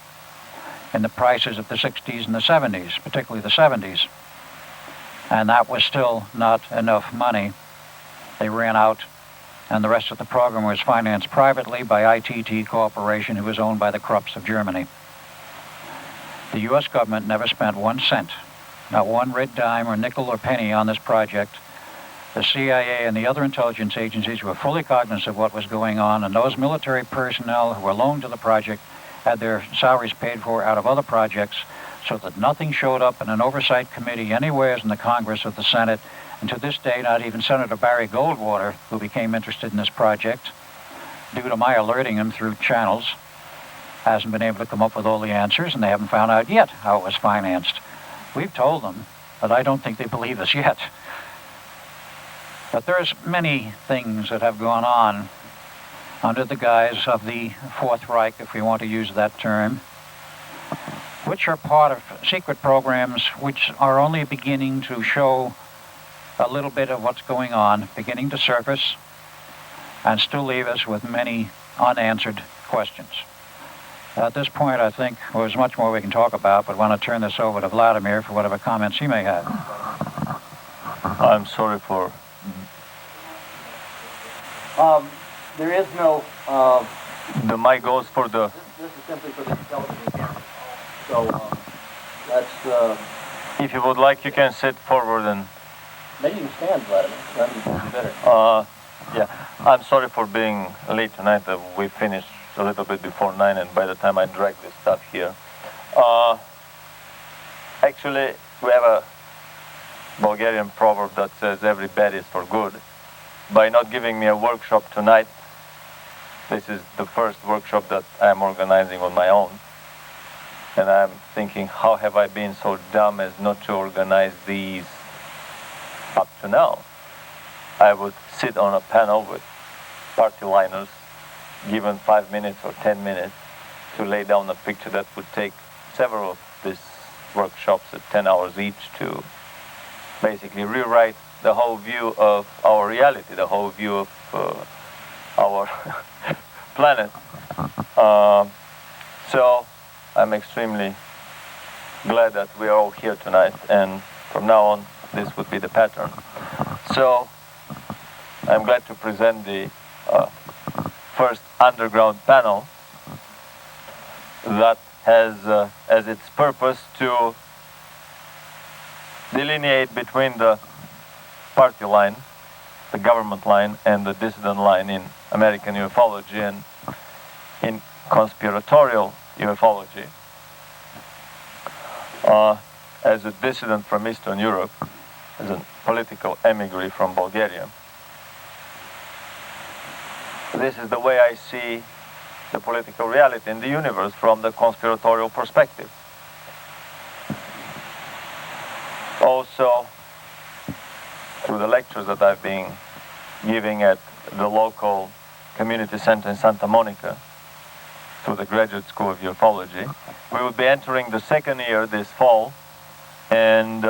in the prices of the 60s and the 70s, particularly the 70s. And that was still not enough money. They ran out, and the rest of the program was financed privately by ITT Corporation, who was owned by the Krupps of Germany. The U.S. government never spent 1 cent, not one red dime or nickel or penny on this project. The CIA and the other intelligence agencies were fully cognizant of what was going on, and those military personnel who were loaned to the project had their salaries paid for out of other projects, so that nothing showed up in an oversight committee anywhere in the Congress or the Senate. And to this day, not even Senator Barry Goldwater, who became interested in this project, due to my alerting him through channels, hasn't been able to come up with all the answers, and they haven't found out yet how it was financed. We've told them, but I don't think they believe us yet. But there's many things that have gone on under the guise of the Fourth Reich, if we want to use that term, which are part of secret programs which are only beginning to show a little bit of what's going on, beginning to surface, and still leave us with many unanswered questions. At this point, I think there's much more we can talk about, but I want to turn this over to Vladimir for whatever comments he may have. I'm sorry for... There is no... The mic goes for the... This is simply for the television camera. So that's... If you would like, you can sit forward and... Maybe you can stand, Vladimir. That would be better. Yeah, I'm sorry for being late tonight. We finished a little bit before 9, and by the time I dragged this stuff here. Actually, we have a Bulgarian proverb that says every bad is for good. By not giving me a workshop tonight, this is the first workshop that I'm organizing on my own. And I'm thinking, how have I been so dumb as not to organize these up to now? I would sit on a panel with party liners, given 5 minutes or 10 minutes, to lay down a picture that would take several of these workshops at 10 hours each to basically rewrite the whole view of our reality, the whole view of our planet. So I'm extremely glad that we are all here tonight, and from now on this would be the pattern. So I'm glad to present the first underground panel that has as its purpose to delineate between the party line, the government line, and the dissident line in American ufology and in conspiratorial ufology. As a dissident from Eastern Europe, as a political emigre from Bulgaria, this is the way I see the political reality in the universe from the conspiratorial perspective. Also, through the lectures that I've been giving at the local community center in Santa Monica, through the Graduate School of Ufology, we will be entering the second year this fall, and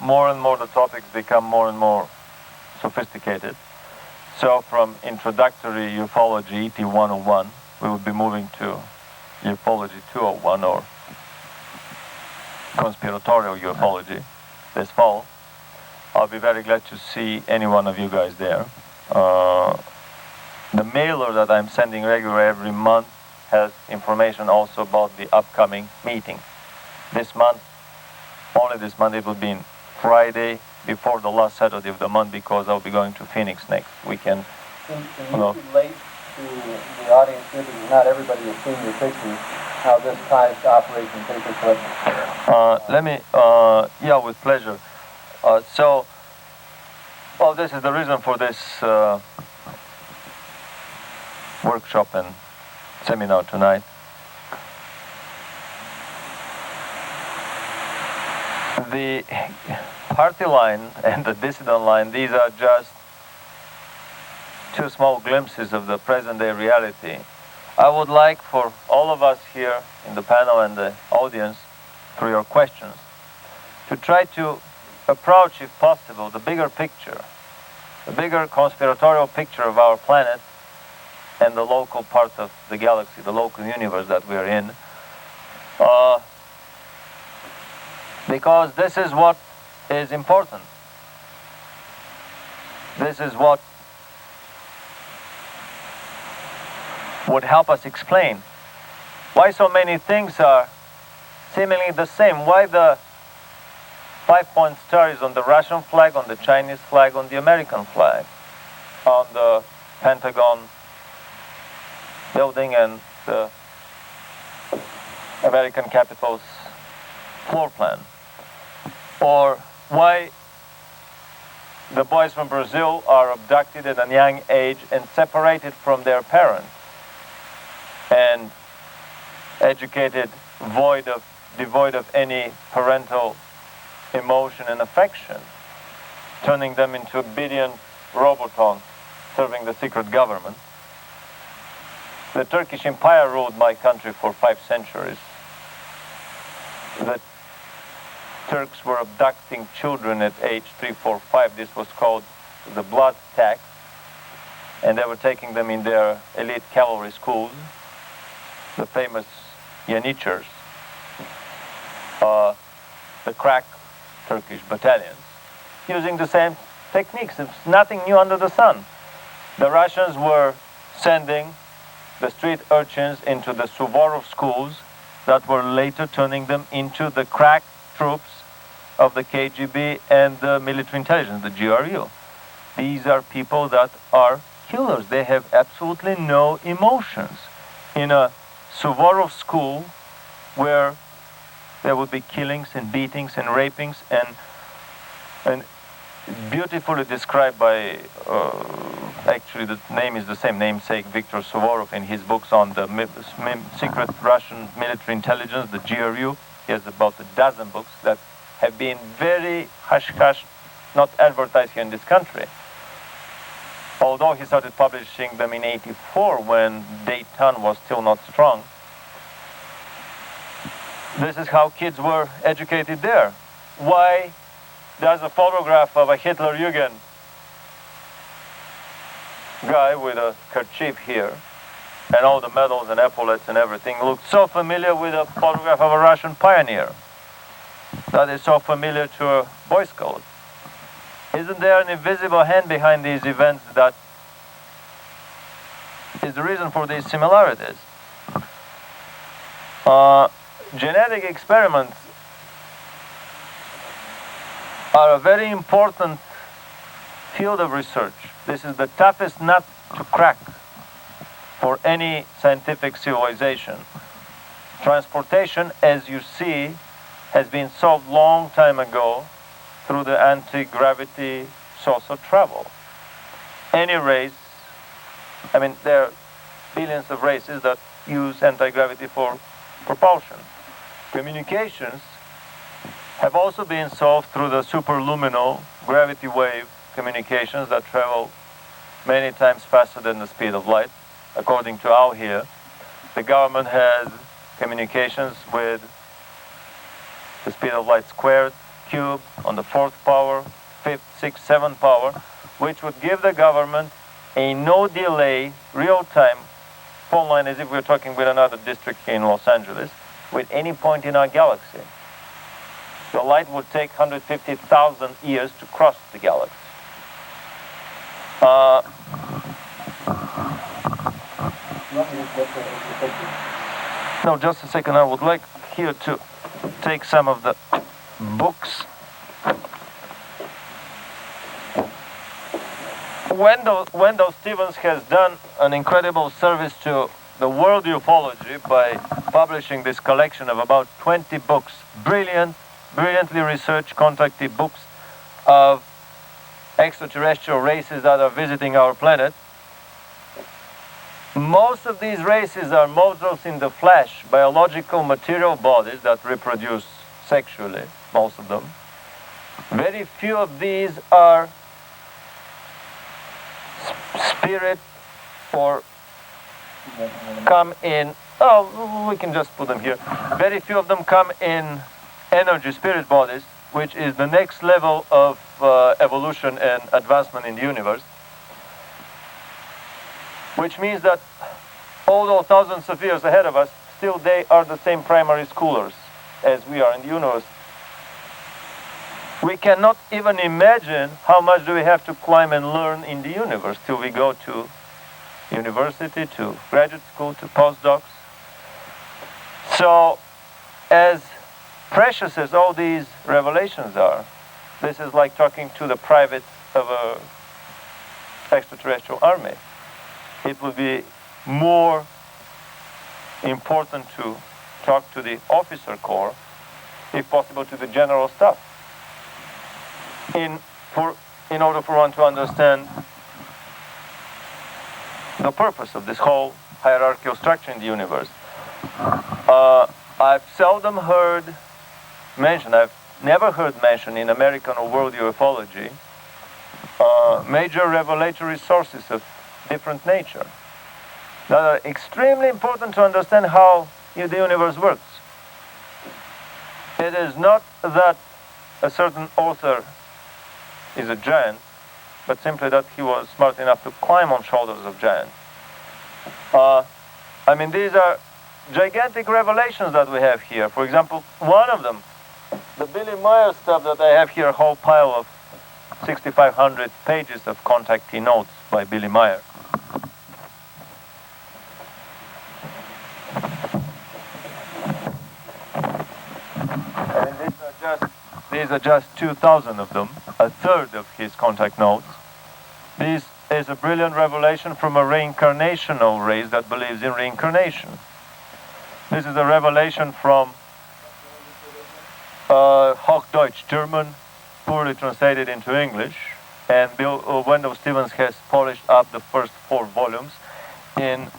more the topics become more and more sophisticated. So from introductory ufology, ET 101, we will be moving to ufology 201, or conspiratorial ufology, this fall. I'll be very glad to see any one of you guys there. The mailer that I'm sending regularly every month has information also about the upcoming meeting. This month, only this month, it will be in Friday before the last Saturday of the month, because I'll be going to Phoenix next weekend. Can you relate to the audience here, because not everybody has seen your pictures, how this ties to Operation Paperclip? Let me, yeah, with pleasure. Well, this is the reason for this workshop and seminar tonight. The party line and the dissident line, these are just two small glimpses of the present-day reality. I would like for all of us here in the panel and the audience, through your questions, to try to approach, if possible, the bigger picture, the bigger conspiratorial picture of our planet and the local part of the galaxy, the local universe that we are in. Because this is what is important. This is what would help us explain why so many things are seemingly the same. Why the 5-point star is on the Russian flag, on the Chinese flag, on the American flag, on the Pentagon building and the American Capitol's floor plan. Or why the boys from Brazil are abducted at a young age and separated from their parents and educated devoid of any parental emotion and affection, turning them into obedient robotons serving the secret government. The Turkish Empire ruled my country for 5 centuries. The Turks were abducting children at age 3, 4, 5. This was called the blood tax. And they were taking them in their elite cavalry schools, the famous Yeniçers, the crack Turkish battalions, using the same techniques. It's nothing new under the sun. The Russians were sending the street urchins into the Suvorov schools that were later turning them into the crack troops of the KGB and the military intelligence, the GRU. These are people that are killers. They have absolutely no emotions. In a Suvorov school where there would be killings and beatings and rapings and beautifully described by, actually the name is the same, namesake Viktor Suvorov in his books on the secret Russian military intelligence, the GRU. He has about a dozen books that have been very hush-hush, not advertised here in this country. Although he started publishing them in '84 when Dayton was still not strong. This is how kids were educated there. Why there's a photograph of a Hitler-Jugend guy with a kerchief here and all the medals and epaulets and everything looked so familiar with a photograph of a Russian pioneer that is so familiar to a Boy Scout. Isn't there an invisible hand behind these events that is the reason for these similarities? Genetic experiments are a very important field of research. This is the toughest nut to crack for any scientific civilization. Transportation, as you see, has been solved long time ago through the anti-gravity source of travel. Any race, I mean, there are billions of races that use anti-gravity for propulsion. Communications have also been solved through the superluminal gravity wave communications that travel many times faster than the speed of light. According to our here, the government has communications with the speed of light squared, cubed, on the 4th power, 5th, 6th, 7th power, which would give the government a no delay, real-time phone line as if we were talking with another district in Los Angeles, with any point in our galaxy. The light would take 150,000 years to cross the galaxy. No, just a second. I would like here to take some of the books. Wendell Stevens has done an incredible service to the world ufology by publishing this collection of about 20 books, brilliantly researched, contacted books of extraterrestrial races that are visiting our planet. Most of these races are modules in the flesh, biological material bodies that reproduce sexually, most of them. Very few of these are spirit or come in, we can just put them here. Very few of them come in energy spirit bodies, which is the next level of evolution and advancement in the universe. Which means that although thousands of years ahead of us, still they are the same primary schoolers as we are in the universe. We cannot even imagine how much do we have to climb and learn in the universe till we go to university, to graduate school, to postdocs. So, as precious as all these revelations are, this is like talking to the privates of an extraterrestrial army. It would be more important to talk to the officer corps, if possible to the general staff, in order for one to understand the purpose of this whole hierarchical structure in the universe. I've seldom heard mentioned, I've never heard mentioned in American or world ufology, major revelatory sources of different nature. that are extremely important to understand how the universe works. It is not that a certain author is a giant, but simply that he was smart enough to climb on shoulders of giants. I mean, these are gigantic revelations that we have here. For example, one of them, the Billy Meyer stuff that I have here, a whole pile of 6,500 pages of contactee notes by Billy Meyer. And these are just 2,000 of them, a third of his contact notes. This is a brilliant revelation from a reincarnational race that believes in reincarnation. This is a revelation from Hochdeutsch German, poorly translated into English, and Wendell Stevens has polished up the first 4 volumes in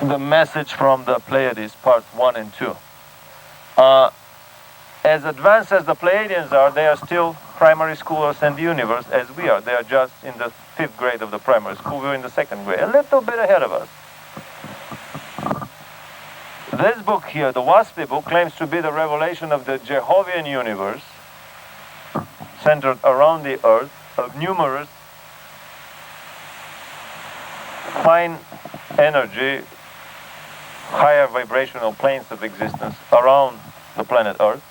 the message from the Pleiades, part 1 and 2. As advanced as the Pleiadians are, they are still primary schoolers in the universe as we are. They are just in the 5th grade of the primary school. We're in the 2nd grade, a little bit ahead of us. This book here, the WASPI book, claims to be the revelation of the Jehovian universe, centered around the Earth, of numerous fine energy, higher vibrational planes of existence around the planet Earth.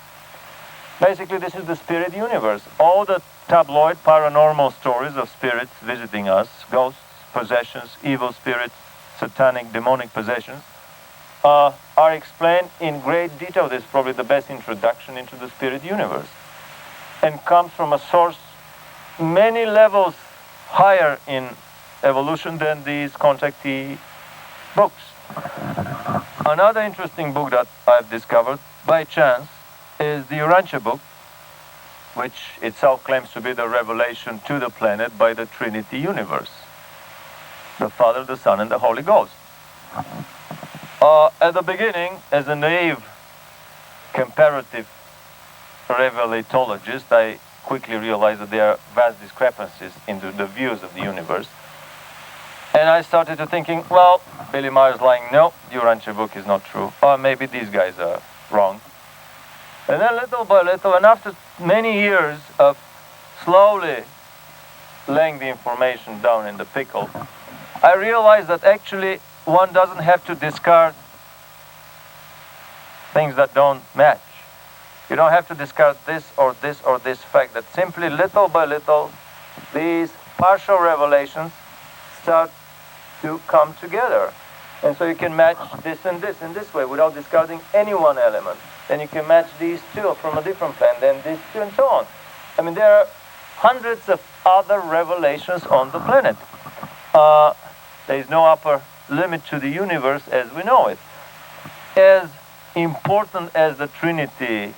Basically, this is the spirit universe. All the tabloid paranormal stories of spirits visiting us, ghosts, possessions, evil spirits, satanic, demonic possessions, are explained in great detail. This is probably the best introduction into the spirit universe, and comes from a source many levels higher in evolution than these contactee books. Another interesting book that I've discovered by chance is the Urantia book, which itself claims to be the revelation to the planet by the Trinity universe, the Father, the Son, and the Holy Ghost. At the beginning, as a naive comparative revelatologist, I quickly realized that there are vast discrepancies in the views of the universe. And I started to thinking, well, Billy Meyer's lying. No, the Urantia book is not true. Or maybe these guys are wrong. And then little by little, and after many years of slowly laying the information down in the pickle, I realized that actually one doesn't have to discard things that don't match. You don't have to discard this or this or this fact, that simply little by little these partial revelations start to come together. And so you can match this and this in this way without discarding any one element. Then you can match these two from a different plan, then these two, and so on. I mean, there are hundreds of other revelations on the planet. There is no upper limit to the universe as we know it. As important as the Trinity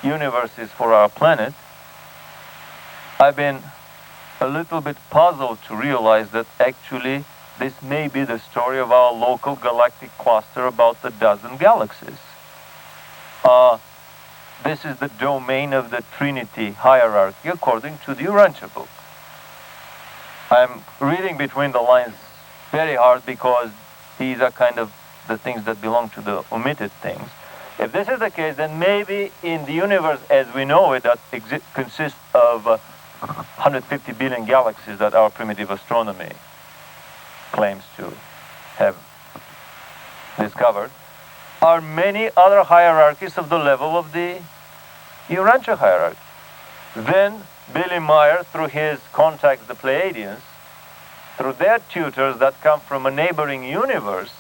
universe is for our planet, I've been a little bit puzzled to realize that actually this may be the story of our local galactic cluster, about a dozen galaxies. This is the domain of the Trinity hierarchy according to the Urantia book. I'm reading between the lines very hard because these are kind of the things that belong to the omitted things. If this is the case, then maybe in the universe as we know it, that consists of 150 billion galaxies that our primitive astronomy claims to have discovered, are many other hierarchies of the level of the Urantia hierarchy. Then Billy Meyer, through his contacts, the Pleiadians, through their tutors that come from a neighboring universe,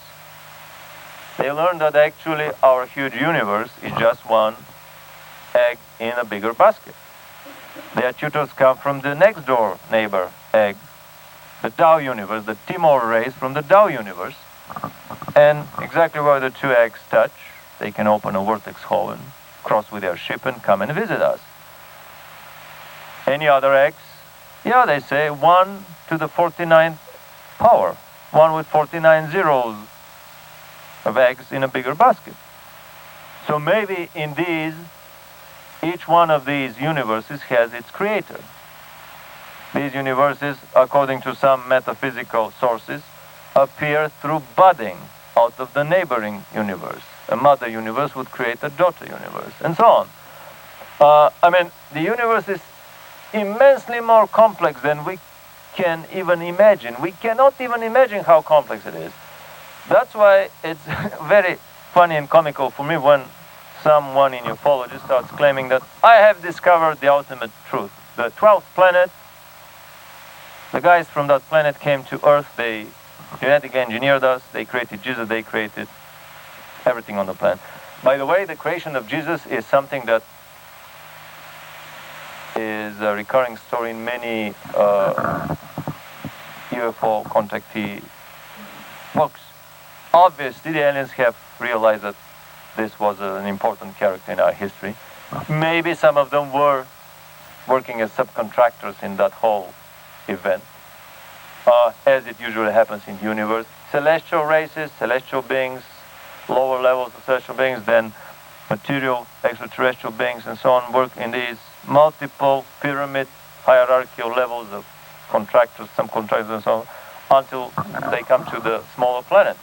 they learned that actually our huge universe is just one egg in a bigger basket. Their tutors come from the next door neighbor egg, the Tau universe, the Timor rays from the Tau universe. And exactly where the two eggs touch, they can open a vortex hole and cross with their ship and come and visit us. Any other eggs? Yeah, they say 1 to the 49th power, 1 with 49 zeros of eggs in a bigger basket. So maybe in these, each one of these universes has its creator. These universes, according to some metaphysical sources, appear through budding out of the neighboring universe. A mother universe would create a daughter universe, and so on. I mean, the universe is immensely more complex than we can even imagine. We cannot even imagine how complex it is. That's why it's very funny and comical for me when someone in ufology starts claiming that I have discovered the ultimate truth. The 12th planet, the guys from that planet came to Earth, they genetically engineered us, they created Jesus, they created everything on the planet. By the way, the creation of Jesus is something that is a recurring story in many UFO contactee books. Obviously, the aliens have realized that this was an important character in our history. Maybe some of them were working as subcontractors in that whole event, as it usually happens in the universe. Celestial races, celestial beings, lower levels of celestial beings, then material extraterrestrial beings, and so on, work in these multiple pyramid hierarchical levels of contractors, subcontractors, and so on, until they come to the smaller planet.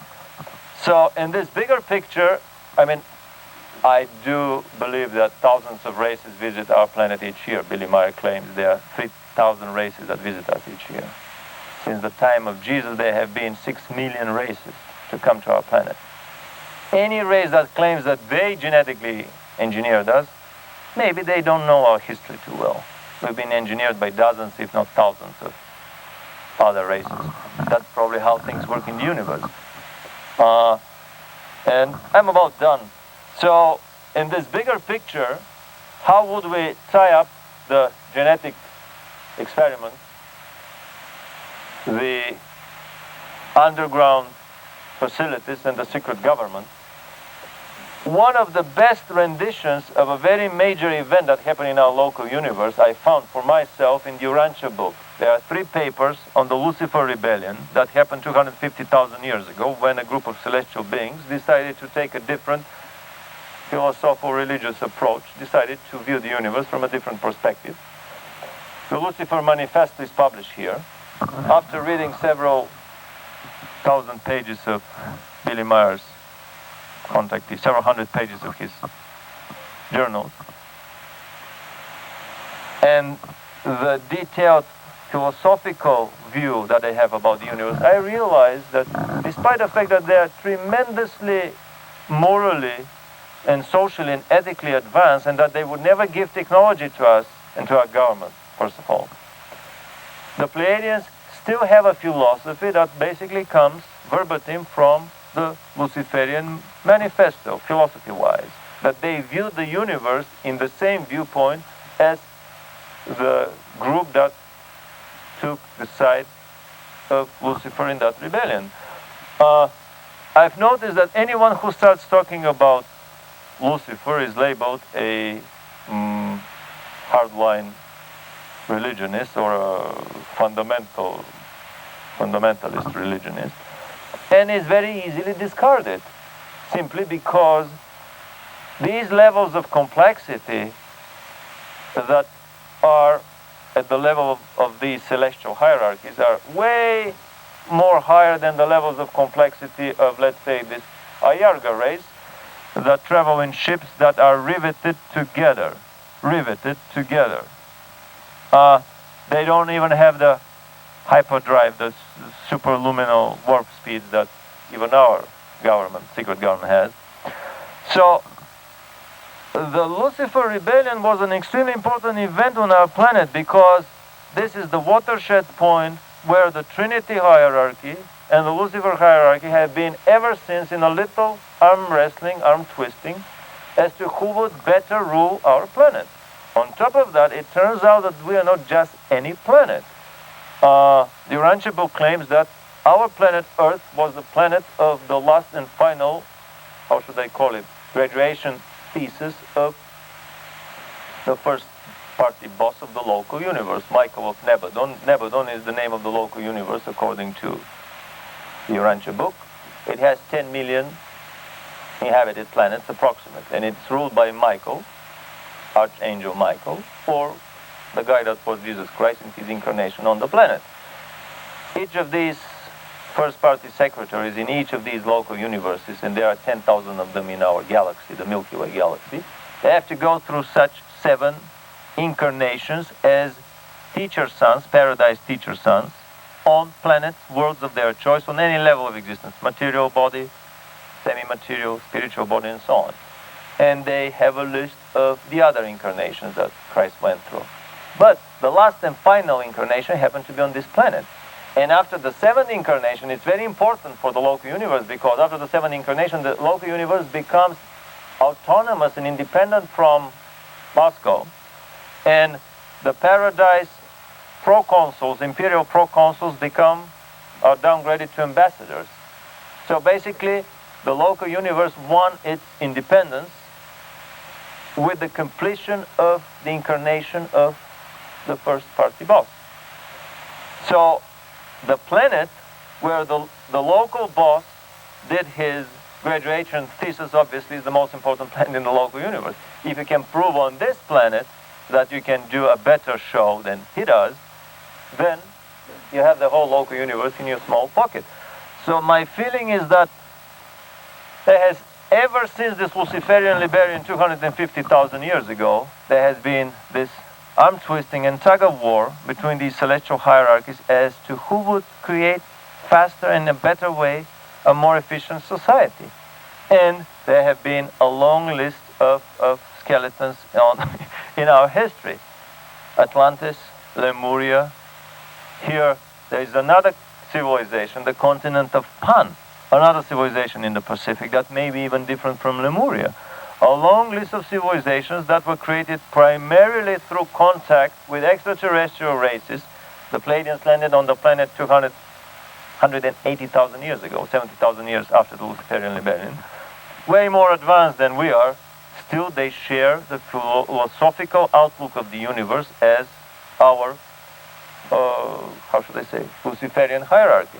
So in this bigger picture, I mean, I do believe that thousands of races visit our planet each year. Billy Meyer claims there are 3,000 races that visit us each year. Since the time of Jesus, there have been 6 million races to come to our planet. Any race that claims that they genetically engineered us, maybe they don't know our history too well. We've been engineered by dozens, if not thousands, of other races. That's probably how things work in the universe. And I'm about done. So, in this bigger picture, how would we tie up the genetic experiment, the underground facilities, and the secret government? One of the best renditions of a very major event that happened in our local universe I found for myself in the Urantia book. There are 3 papers on the Lucifer rebellion that happened 250,000 years ago, when a group of celestial beings decided to take a different philosophical religious approach, decided to view the universe from a different perspective. The Lucifer Manifesto is published here. After reading several thousand pages of Billy Meyer's contactee, several hundred pages of his journals, and the detailed philosophical view that I have about the universe, I realized that despite the fact that they are tremendously morally and socially and ethically advanced, and that they would never give technology to us and to our government, first of all, the Pleiadians still have a philosophy that basically comes verbatim from the Luciferian manifesto, philosophy-wise, that they view the universe in the same viewpoint as the group that took the side of Lucifer in that rebellion. I've noticed that anyone who starts talking about Lucifer is labeled a hardline religionist or a fundamentalist religionist, and is very easily discarded, simply because these levels of complexity that are at the level of these celestial hierarchies are way more higher than the levels of complexity of, let's say, this Ayarga race that travel in ships that are riveted together. They don't even have the hyperdrive, the superluminal warp speeds that even our government, secret government, has. So the Lucifer rebellion was an extremely important event on our planet, because this is the watershed point where the Trinity hierarchy and the Lucifer hierarchy have been ever since in a little arm wrestling, arm twisting, as to who would better rule our planet. On top of that, it turns out that we are not just any planet. The Urantia book claims that our planet Earth was the planet of the last and final, how should I call it, graduation thesis of the first party boss of the local universe, Michael of Nebadon. Nebadon is the name of the local universe according to the Urantia book. It has 10 million inhabited planets approximately, and it's ruled by Michael, Archangel Michael, or the guy that was Jesus Christ in his incarnation on the planet. Each of these first-party secretaries in each of these local universes, and there are 10,000 of them in our galaxy, the Milky Way galaxy, they have to go through such 7 incarnations as teacher sons, paradise teacher sons, on planets, worlds of their choice, on any level of existence, material body, semi-material, spiritual body, and so on. And they have a list of the other incarnations that Christ went through. But the last and final incarnation happened to be on this planet. And after the 7th incarnation, it's very important for the local universe, because after the 7th incarnation, the local universe becomes autonomous and independent from Moscow. And the paradise proconsuls, imperial proconsuls, are downgraded to ambassadors. So basically, the local universe won its independence with the completion of the incarnation of the first party boss. So the planet where the local boss did his graduation thesis, obviously, is the most important planet in the local universe. If you can prove on this planet that you can do a better show than he does, then you have the whole local universe in your small pocket. So my feeling is that there has, ever since this Luciferian Liberian 250,000 years ago, there has been this arm twisting and tug of war between these celestial hierarchies as to who would create faster and in a better way a more efficient society. And there have been a long list of skeletons in our history. Atlantis, Lemuria. Here there is another civilization, the continent of Pan, another civilization in the Pacific that may be even different from Lemuria. A long list of civilizations that were created primarily through contact with extraterrestrial races. The Pleiadians landed on the planet 180,000 years ago, 70,000 years after the Luciferian Liberian. Way more advanced than we are. Still, they share the philosophical outlook of the universe as our, Luciferian hierarchy.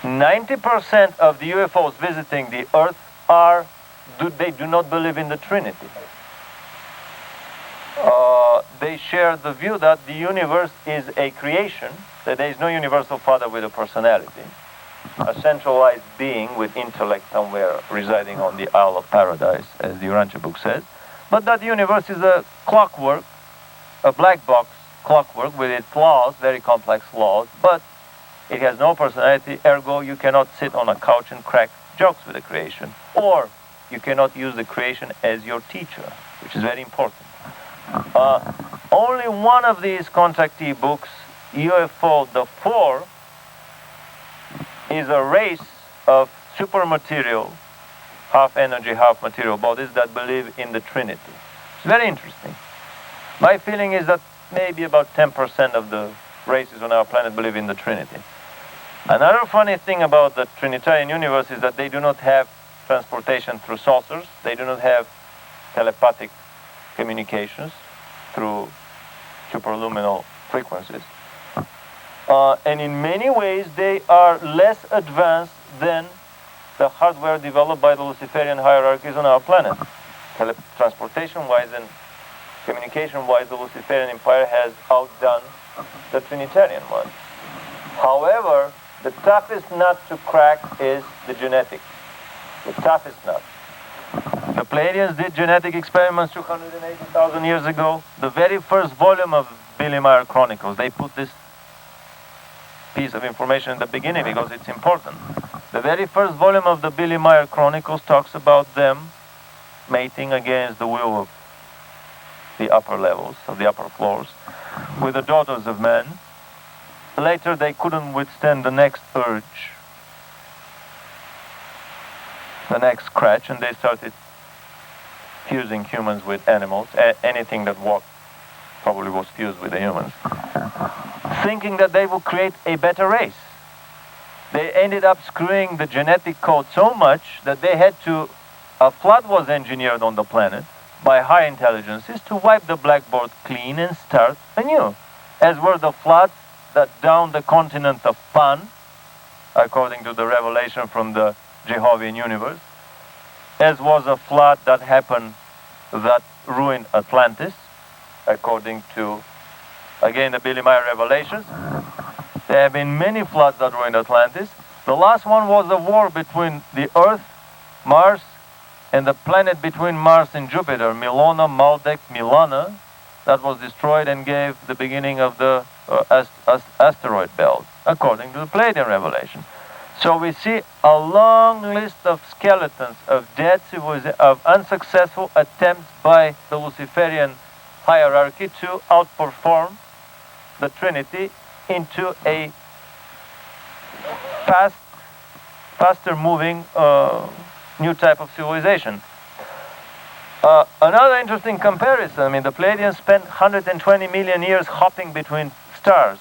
90% of the UFOs visiting the Earth they do not believe in the Trinity. They share the view that the universe is a creation, that there is no universal father with a personality, a centralized being with intellect somewhere residing on the Isle of Paradise, as the Urantia book says, but that the universe is a clockwork, a black box clockwork with its laws, very complex laws, but it has no personality, ergo you cannot sit on a couch and crack jokes with the creation. Or you cannot use the creation as your teacher, which is very important. Only one of these contactee books, UFO the 4, is a race of supermaterial, half energy, half material bodies that believe in the Trinity. It's very interesting. My feeling is that maybe about 10% of the races on our planet believe in the Trinity. Another funny thing about the Trinitarian universe is that they do not have transportation through saucers. They do not have telepathic communications through superluminal frequencies. And in many ways, they are less advanced than the hardware developed by the Luciferian hierarchies on our planet. Transportation-wise and communication-wise, the Luciferian empire has outdone the Trinitarian one. However, the toughest nut to crack is the genetics. The toughest nut. The Pleiadians did genetic experiments 280,000 years ago. The very first volume of Billy Meyer Chronicles, they put this piece of information in the beginning because it's important. The very first volume of the Billy Meyer Chronicles talks about them mating against the will of the upper levels, of the upper floors, with the daughters of men. Later they couldn't withstand the next urge, the next scratch, and they started fusing humans with animals. Anything that walked probably was fused with the humans, thinking that they would create a better race. They ended up screwing the genetic code so much that they had to, a flood was engineered on the planet by high intelligences to wipe the blackboard clean and start anew, as were the floods that downed the continent of Pan, according to the revelation from the Jehovian universe, as was a flood that happened that ruined Atlantis, according to, again, the Billy Meyer revelations. There have been many floods that ruined Atlantis. The last one was a war between the Earth, Mars, and the planet between Mars and Jupiter, Milona, Maldek, Milana, that was destroyed and gave the beginning of the asteroid belt, according to the Pleiadian revelation. So we see a long list of skeletons of dead civilizations, of unsuccessful attempts by the Luciferian hierarchy to outperform the Trinity into a faster moving new type of civilization. Another interesting comparison, I mean, the Pleiadians spent 120 million years hopping between stars,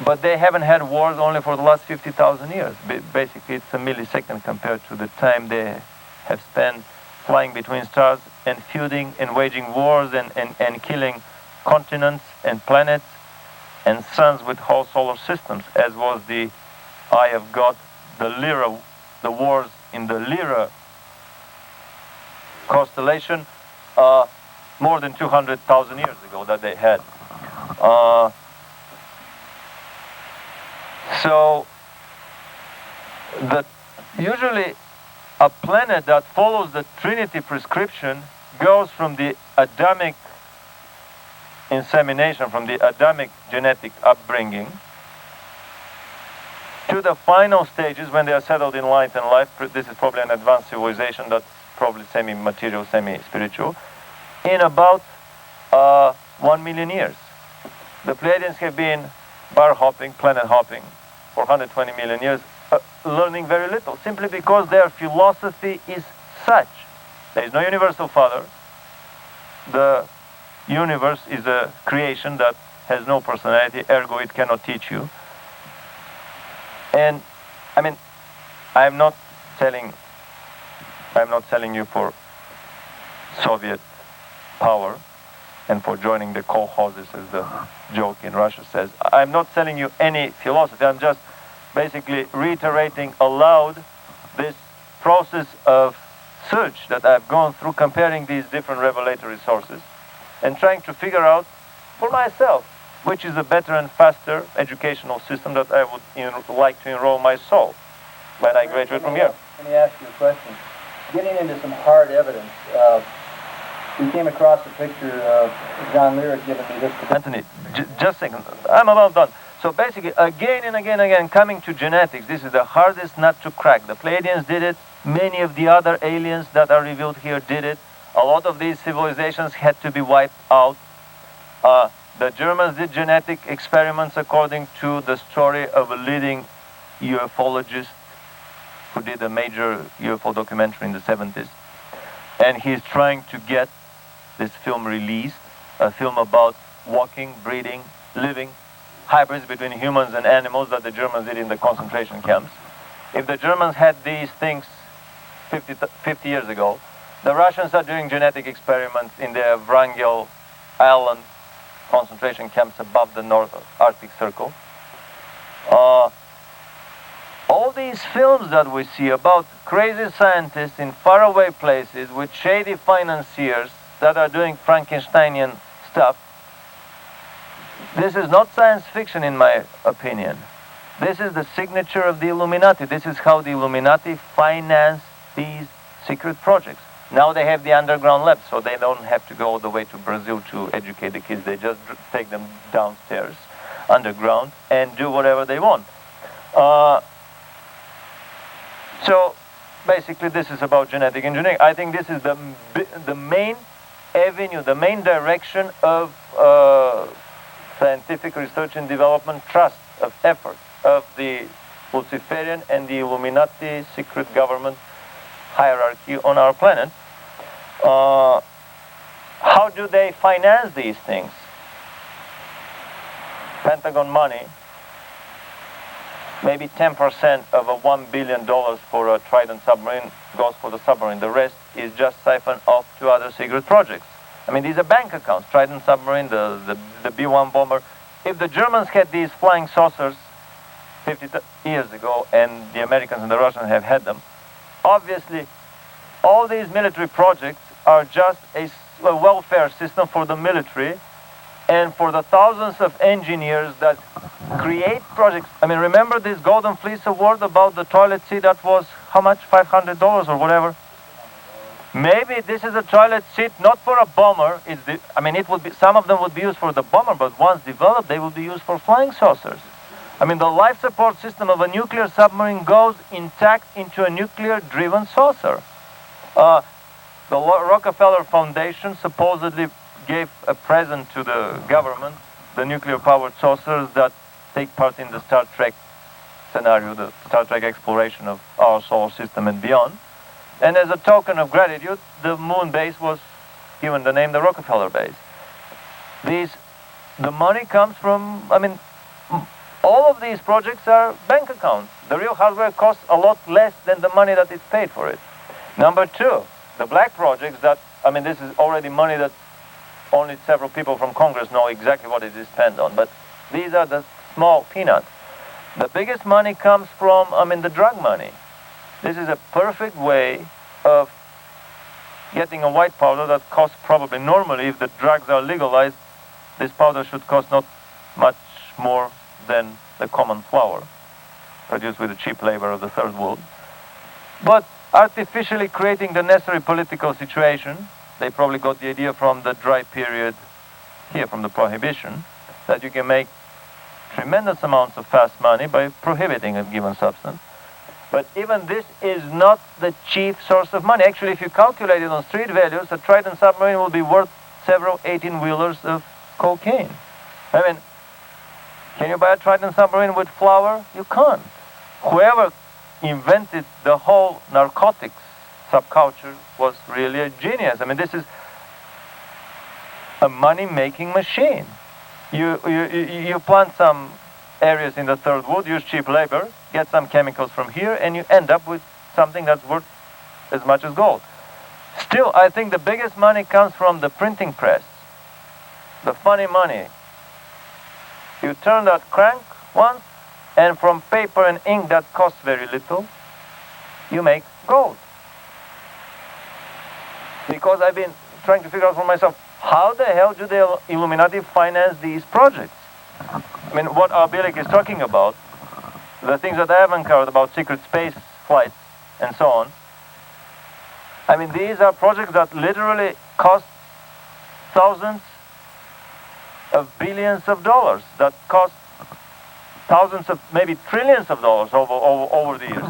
but they haven't had wars only for the last 50,000 years. Basically, it's a millisecond compared to the time they have spent flying between stars and feuding and waging wars and killing continents and planets and suns with whole solar systems, as was the Eye of God, the Lyra, the wars in the Lyra constellation more than 200,000 years ago that they had. So usually a planet that follows the Trinity prescription goes from the Adamic insemination, from the Adamic genetic upbringing, to the final stages when they are settled in light and life. This is probably an advanced civilization that's probably semi-material, semi-spiritual, in about 1 million years. The Pleiadians have been bar hopping, planet hopping for 120 million years, learning very little, simply because their philosophy is such. There is no universal father. The universe is a creation that has no personality, ergo it cannot teach you. And I mean, I'm not selling you for Soviet power and for joining the kolkhozes, as the joke in Russia says. I'm not selling you any philosophy. I'm just basically reiterating aloud this process of search that I've gone through, comparing these different revelatory sources and trying to figure out for myself which is a better and faster educational system that I would like to enroll my soul when I graduate from here. Let me ask you a question. Getting into some hard evidence, we came across a picture of John Lyric giving me this. Anthony, just a second. I'm about done. So basically, again and again, coming to genetics, this is the hardest nut to crack. The Pleiadians did it. Many of the other aliens that are revealed here did it. A lot of these civilizations had to be wiped out. The Germans did genetic experiments according to the story of a leading ufologist who did a major UFO documentary in the 70s. And he's trying to get this film released, a film about walking, breeding, living hybrids between humans and animals that the Germans did in the concentration camps. If the Germans had these things 50 years ago, the Russians are doing genetic experiments in their Wrangel Island concentration camps above the North Arctic Circle. All these films that we see about crazy scientists in faraway places with shady financiers that are doing Frankensteinian stuff, this is not science fiction in my opinion. This is the signature of the Illuminati. This is how the Illuminati finance these secret projects. Now they have the underground labs, so they don't have to go all the way to Brazil to educate the kids. They just take them downstairs, underground, and do whatever they want. So basically this is about genetic engineering. I think this is the main avenue, the main direction of scientific research and development, trust, of effort of the Luciferian and the Illuminati secret government hierarchy on our planet. How do they finance these things? Pentagon money, maybe 10% of a $1 billion for a Trident submarine goes for the submarine. The rest is just siphoned off to other secret projects. I mean, these are bank accounts. Trident submarine, the B-1 bomber. If the Germans had these flying saucers 50 years ago, and the Americans and the Russians have had them, obviously all these military projects are just a a welfare system for the military and for the thousands of engineers that create projects. I mean, remember this Golden Fleece Award about the toilet seat that was how much? $500 or whatever? Maybe this is a toilet seat not for a bomber. It would be, some of them would be used for the bomber, but once developed, they will be used for flying saucers. I mean, the life support system of a nuclear submarine goes intact into a nuclear-driven saucer. The Rockefeller Foundation supposedly gave a present to the government, the nuclear-powered saucers that take part in the Star Trek scenario, the Star Trek exploration of our solar system and beyond. And as a token of gratitude, the moon base was given the name the Rockefeller base. The money comes from, all of these projects are bank accounts. The real hardware costs a lot less than the money that is paid for it. Number two, the black projects this is already money that only several people from Congress know exactly what it is spent on, but these are the small peanuts. The biggest money comes from, the drug money. This is a perfect way of getting a white powder that costs probably normally, if the drugs are legalized, this powder should cost not much more than the common flour produced with the cheap labor of the third world. But artificially creating the necessary political situation, they probably got the idea from the dry period here, from the prohibition, that you can make tremendous amounts of fast money by prohibiting a given substance. But even this is not the chief source of money. Actually, if you calculate it on street values, a Trident submarine will be worth several 18-wheelers of cocaine. Can you buy a Trident submarine with flour? You can't. Whoever invented the whole narcotics subculture was really a genius. This is a money-making machine. You plant some areas in the third world, use cheap labor, get some chemicals from here, and you end up with something that's worth as much as gold. Still, I think the biggest money comes from the printing press. The funny money. You turn that crank once, and from paper and ink that costs very little, you make gold. Because I've been trying to figure out for myself, how the hell do the Illuminati finance these projects? What our Bielek is talking about, the things that I have uncovered about secret space flights and so on, these are projects that literally cost thousands of billions of dollars, that cost thousands of, maybe trillions of dollars over the years.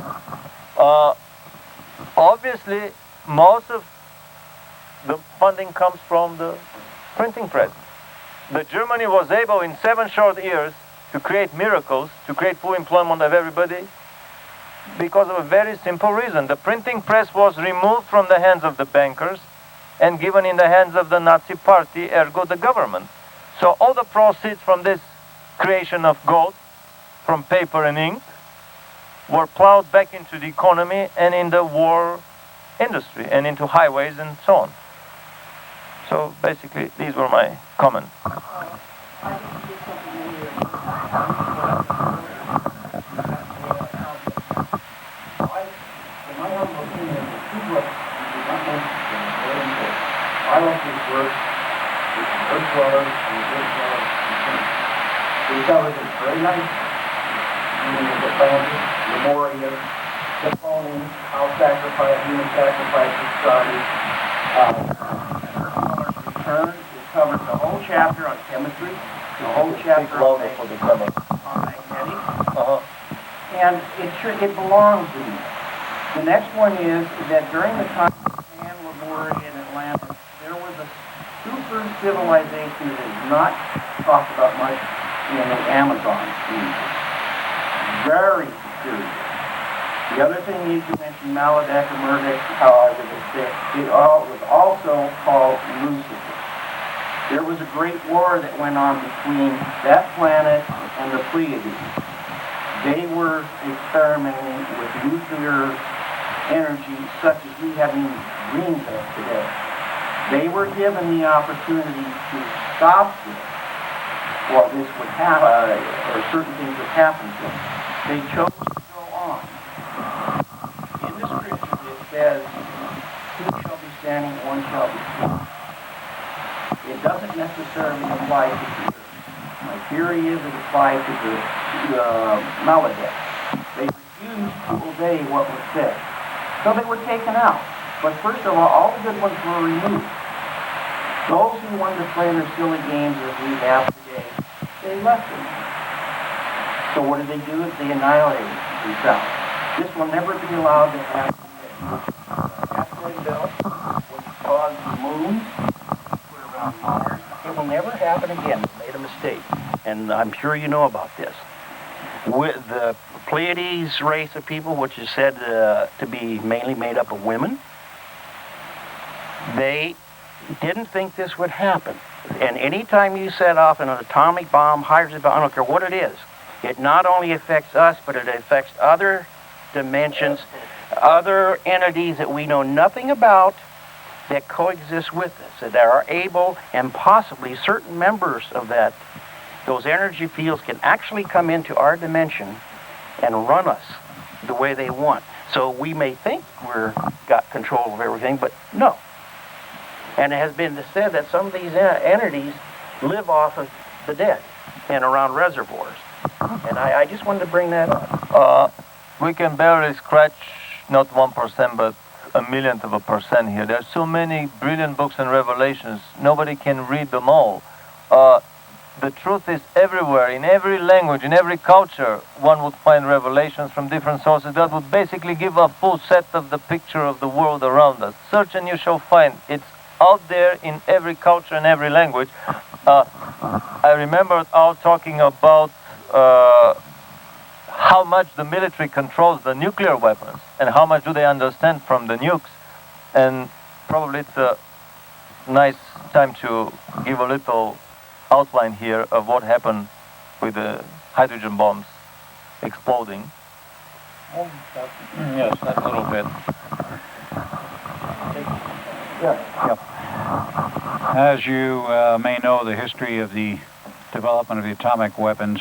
Obviously, most of the funding comes from the printing press. Germany was able in 7 short years to create miracles, to create full employment of everybody, because of a very simple reason. The printing press was removed from the hands of the bankers and given in the hands of the Nazi party, ergo the government. So all the proceeds from this creation of gold, from paper and ink, were plowed back into the economy and in the war industry and into highways and so on. So basically, these were my comments. I like this work. It's Earth Dwellers and Earth Dwellers. We covered this very nice. The Atlantis, Lemuria, the Phoning, how human sacrifices started. Return. It covers the whole chapter on chemistry, the whole chapter on magnetics. And it belongs in there. The next one is that during the time of Japan, Lemuria, and Atlantis, there was a super civilization that is not talked about much in the Amazon region. Very superior. The other thing is, you mentioned Maladak and Murdoch, how I would say it was also called Lucifer. There was a great war that went on between that planet and the Pleiades. They were experimenting with nuclear energy such as we haven't even dreamed of today. They were given the opportunity to stop this, or this would happen, or certain things would happen to them. They chose to go on. In the scripture it says, two shall be standing, one shall be sitting. necessarily apply to the Earth. My theory is it applied to the Maladex. They refused to obey what was said. So they were taken out. But first of all the good ones were removed. Those who wanted to play their silly games as we have today, they left them. So what did they do? They annihilated themselves. This will never be allowed to happen again. Asteroid belt, which caused the moons, put around Mars. It will never happen again. They made a mistake. And I'm sure you know about this. With the Pleiades race of people, which is said to be mainly made up of women, they didn't think this would happen. And anytime you set off an atomic bomb, hydrogen bomb, I don't care what it is, it not only affects us, but it affects other dimensions, other entities that we know nothing about that coexist with us, that are able, and possibly certain members of those energy fields can actually come into our dimension and run us the way they want. So we may think we're got control of everything, but no. And it has been said that some of these entities live off of the dead and around reservoirs. And I just wanted to bring that up. We can barely scratch not 1%, but a millionth of a percent here. There are so many brilliant books and revelations. Nobody can read them all. The truth is everywhere, in every language, in every culture, one would find revelations from different sources that would basically give a full set of the picture of the world around us. Search and you shall find. It's out there in every culture and every language. I remember Al talking about how much the military controls the nuclear weapons and how much do they understand from the nukes. And probably it's a nice time to give a little outline here of what happened with the hydrogen bombs exploding. Yes, that little bit. Yeah. As you may know, the history of the development of the atomic weapons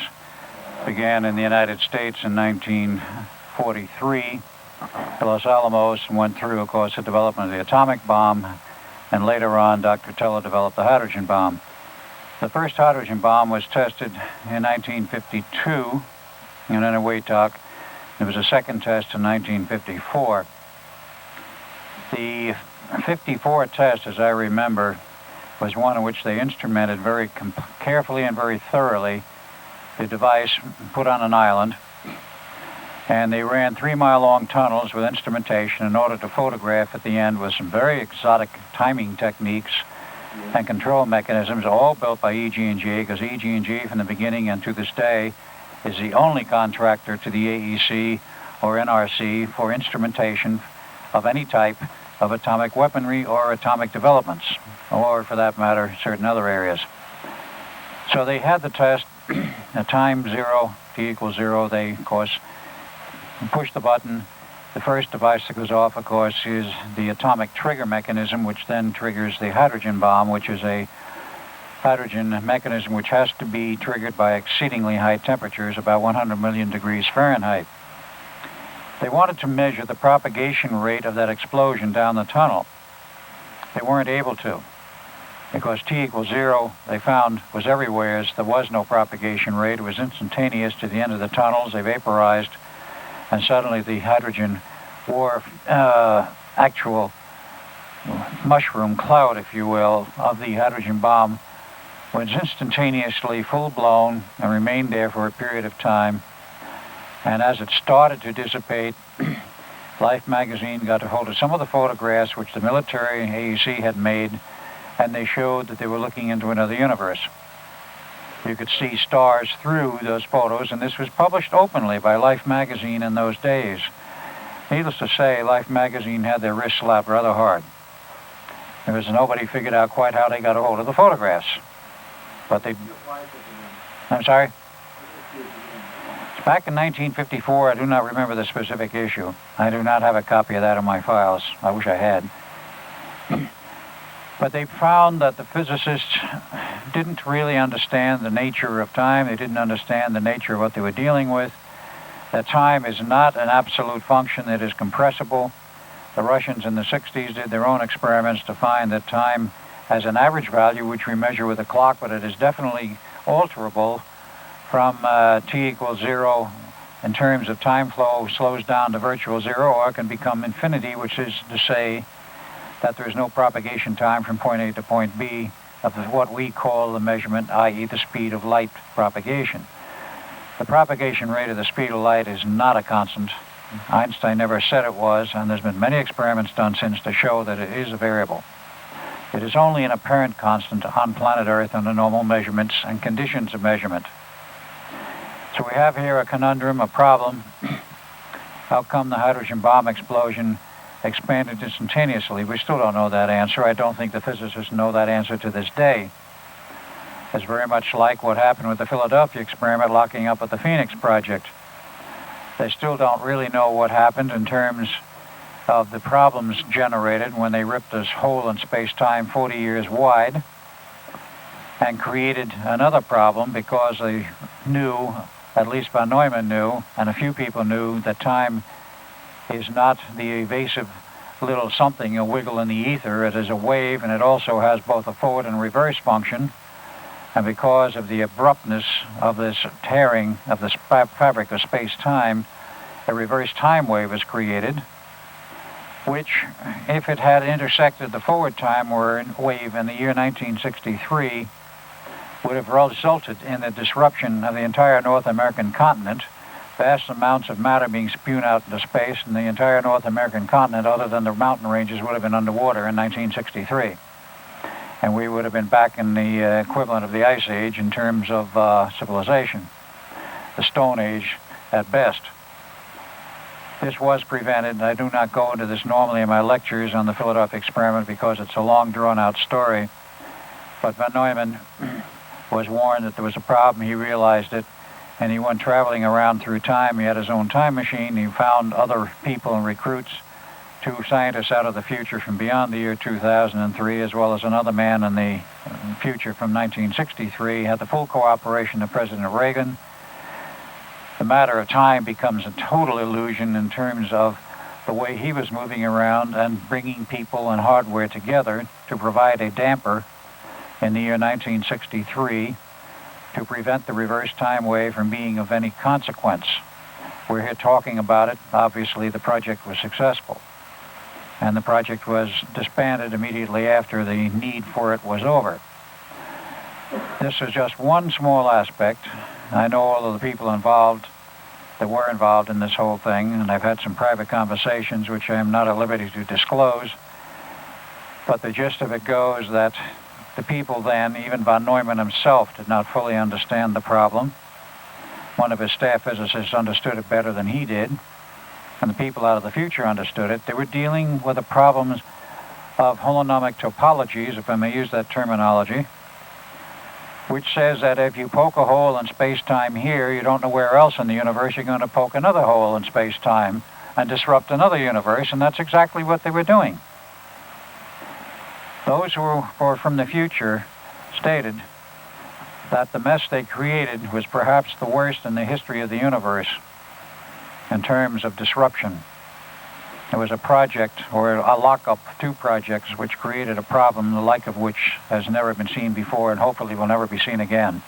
began in the United States in 1943 at Los Alamos and went through, of course, the development of the atomic bomb, and later on Dr. Teller developed the hydrogen bomb. The first hydrogen bomb was tested in 1952 in Eniwetok. There was a second test in 1954. The 54 test, as I remember, was one in which they instrumented very carefully and very thoroughly the device put on an island, and they ran 3-mile-long tunnels with instrumentation in order to photograph at the end with some very exotic timing techniques and control mechanisms, all built by EG&G, because EG&G from the beginning and to this day is the only contractor to the AEC or NRC for instrumentation of any type of atomic weaponry or atomic developments, or for that matter, certain other areas. So they had the test at time 0, t = 0. They, of course, push the button. The first device that goes off, of course, is the atomic trigger mechanism, which then triggers the hydrogen bomb, which is a hydrogen mechanism which has to be triggered by exceedingly high temperatures, about 100 million degrees Fahrenheit. They wanted to measure the propagation rate of that explosion down the tunnel. They weren't able to, because t = 0, they found, was everywhere. There was no propagation rate. It was instantaneous to the end of the tunnels. They vaporized, and suddenly the hydrogen wore actual mushroom cloud, if you will, of the hydrogen bomb was instantaneously full-blown and remained there for a period of time. And as it started to dissipate, Life magazine got a hold of some of the photographs which the military and AEC had made, and they showed that they were looking into another universe. You could see stars through those photos, and this was published openly by Life magazine in those days. Needless to say, Life magazine had their wrist slapped rather hard. Nobody figured out quite how they got a hold of the photographs. But they... I'm sorry? Back in 1954, I do not remember the specific issue. I do not have a copy of that in my files. I wish I had. But they found that the physicists didn't really understand the nature of time. They didn't understand the nature of what they were dealing with. That time is not an absolute function that is compressible. The Russians in the 60s did their own experiments to find that time as an average value, which we measure with a clock, but it is definitely alterable from t equals 0 in terms of time flow slows down to virtual 0, or it can become infinity, which is to say that there is no propagation time from point A to point B of what we call the measurement, i.e. the speed of light propagation. The propagation rate of the speed of light is not a constant. Einstein never said it was, and there's been many experiments done since to show that it is a variable. It is only an apparent constant on planet Earth under normal measurements and conditions of measurement. So we have here a conundrum, a problem. How come the hydrogen bomb explosion expanded instantaneously? We still don't know that answer. I don't think the physicists know that answer to this day. It's very much like what happened with the Philadelphia experiment locking up at the Phoenix Project. They still don't really know what happened in terms of the problems generated when they ripped this hole in space-time 40 years wide and created another problem because they knew, at least von Neumann knew, and a few people knew, that time is not the evasive little something, a wiggle in the ether. It is a wave, and it also has both a forward and reverse function. And because of the abruptness of this tearing of the fabric of space-time, a reverse time wave is created, which, if it had intersected the forward time wave in the year 1963, would have resulted in the disruption of the entire North American continent, vast amounts of matter being spewed out into space, and the entire North American continent, other than the mountain ranges, would have been underwater in 1963. And we would have been back in the equivalent of the Ice Age in terms of civilization, the Stone Age at best. This was prevented, and I do not go into this normally in my lectures on the Philadelphia experiment because it's a long, drawn-out story. But von Neumann was warned that there was a problem. He realized it, and he went traveling around through time. He had his own time machine. He found other people and recruits, two scientists out of the future from beyond the year 2003, as well as another man in the future from 1963. He had the full cooperation of President Reagan. The matter of time becomes a total illusion in terms of the way he was moving around and bringing people and hardware together to provide a damper in the year 1963 to prevent the reverse time wave from being of any consequence. We're here talking about it. Obviously, the project was successful, and the project was disbanded immediately after the need for it was over. This is just one small aspect. I know all of the people involved that were involved in this whole thing, and I've had some private conversations which I am not at liberty to disclose, but the gist of it goes that the people then, even von Neumann himself, did not fully understand the problem. One of his staff physicists understood it better than he did, and the people out of the future understood it. They were dealing with the problems of holonomic topologies, if I may use that terminology, which says that if you poke a hole in space-time here, you don't know where else in the universe you're going to poke another hole in space-time and disrupt another universe, and that's exactly what they were doing. Those who were from the future stated that the mess they created was perhaps the worst in the history of the universe in terms of disruption. There was a project, or a lockup, two projects, which created a problem the like of which has never been seen before and hopefully will never be seen again.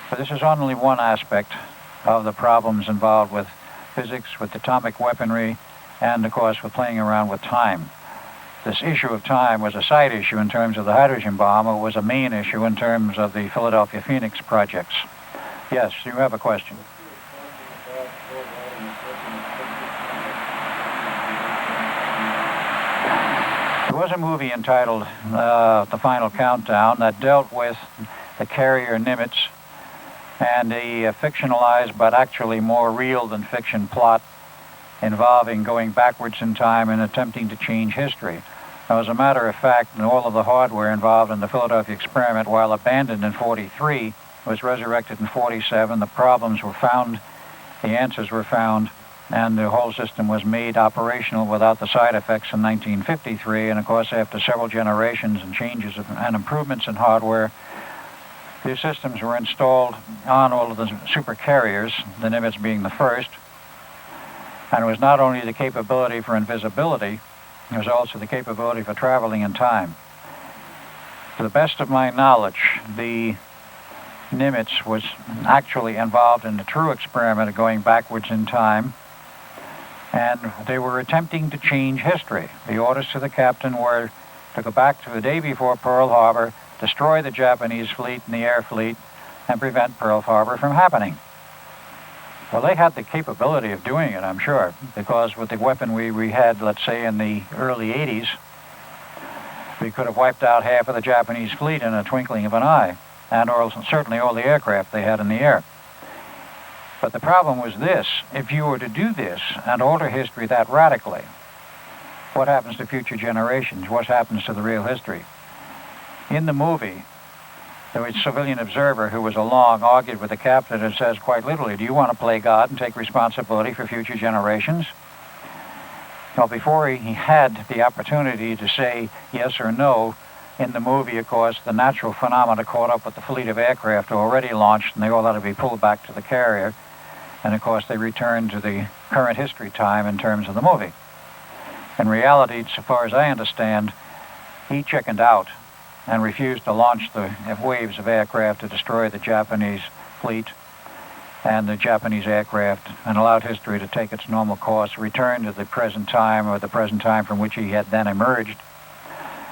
But this is only one aspect of the problems involved with physics, with atomic weaponry, and of course with playing around with time. This issue of time was a side issue in terms of the hydrogen bomb. It was a main issue in terms of the Philadelphia Phoenix projects. Yes, you have a question. There was a movie entitled The Final Countdown that dealt with the carrier Nimitz and a fictionalized but actually more real than fiction plot involving going backwards in time and attempting to change history. Now, as a matter of fact, all of the hardware involved in the Philadelphia experiment, while abandoned in 43, was resurrected in 47. The problems were found, the answers were found, and the whole system was made operational without the side effects in 1953. And of course, after several generations and changes and improvements in hardware, these systems were installed on all of the super carriers, the Nimitz being the first. And it was not only the capability for invisibility, it was also the capability for traveling in time. To the best of my knowledge, the Nimitz was actually involved in the true experiment of going backwards in time, and they were attempting to change history. The orders to the captain were to go back to the day before Pearl Harbor, destroy the Japanese fleet and the air fleet, and prevent Pearl Harbor from happening. Well, they had the capability of doing it, I'm sure, because with the weapon we had, let's say, in the early 80s, we could have wiped out half of the Japanese fleet in a twinkling of an eye, and certainly all the aircraft they had in the air. But the problem was this: if you were to do this and alter history that radically, what happens to future generations? What happens to the real history? In the movie, there was a civilian observer who was along, argued with the captain, and says quite literally, do you want to play God and take responsibility for future generations? Well, before he had the opportunity to say yes or no, in the movie, of course, the natural phenomena caught up with the fleet of aircraft already launched, and they all had to be pulled back to the carrier. And, of course, they returned to the current history time in terms of the movie. In reality, so far as I understand, he chickened out and refused to launch the waves of aircraft to destroy the Japanese fleet and the Japanese aircraft, and allowed history to take its normal course, return to the present time, or the present time from which he had then emerged,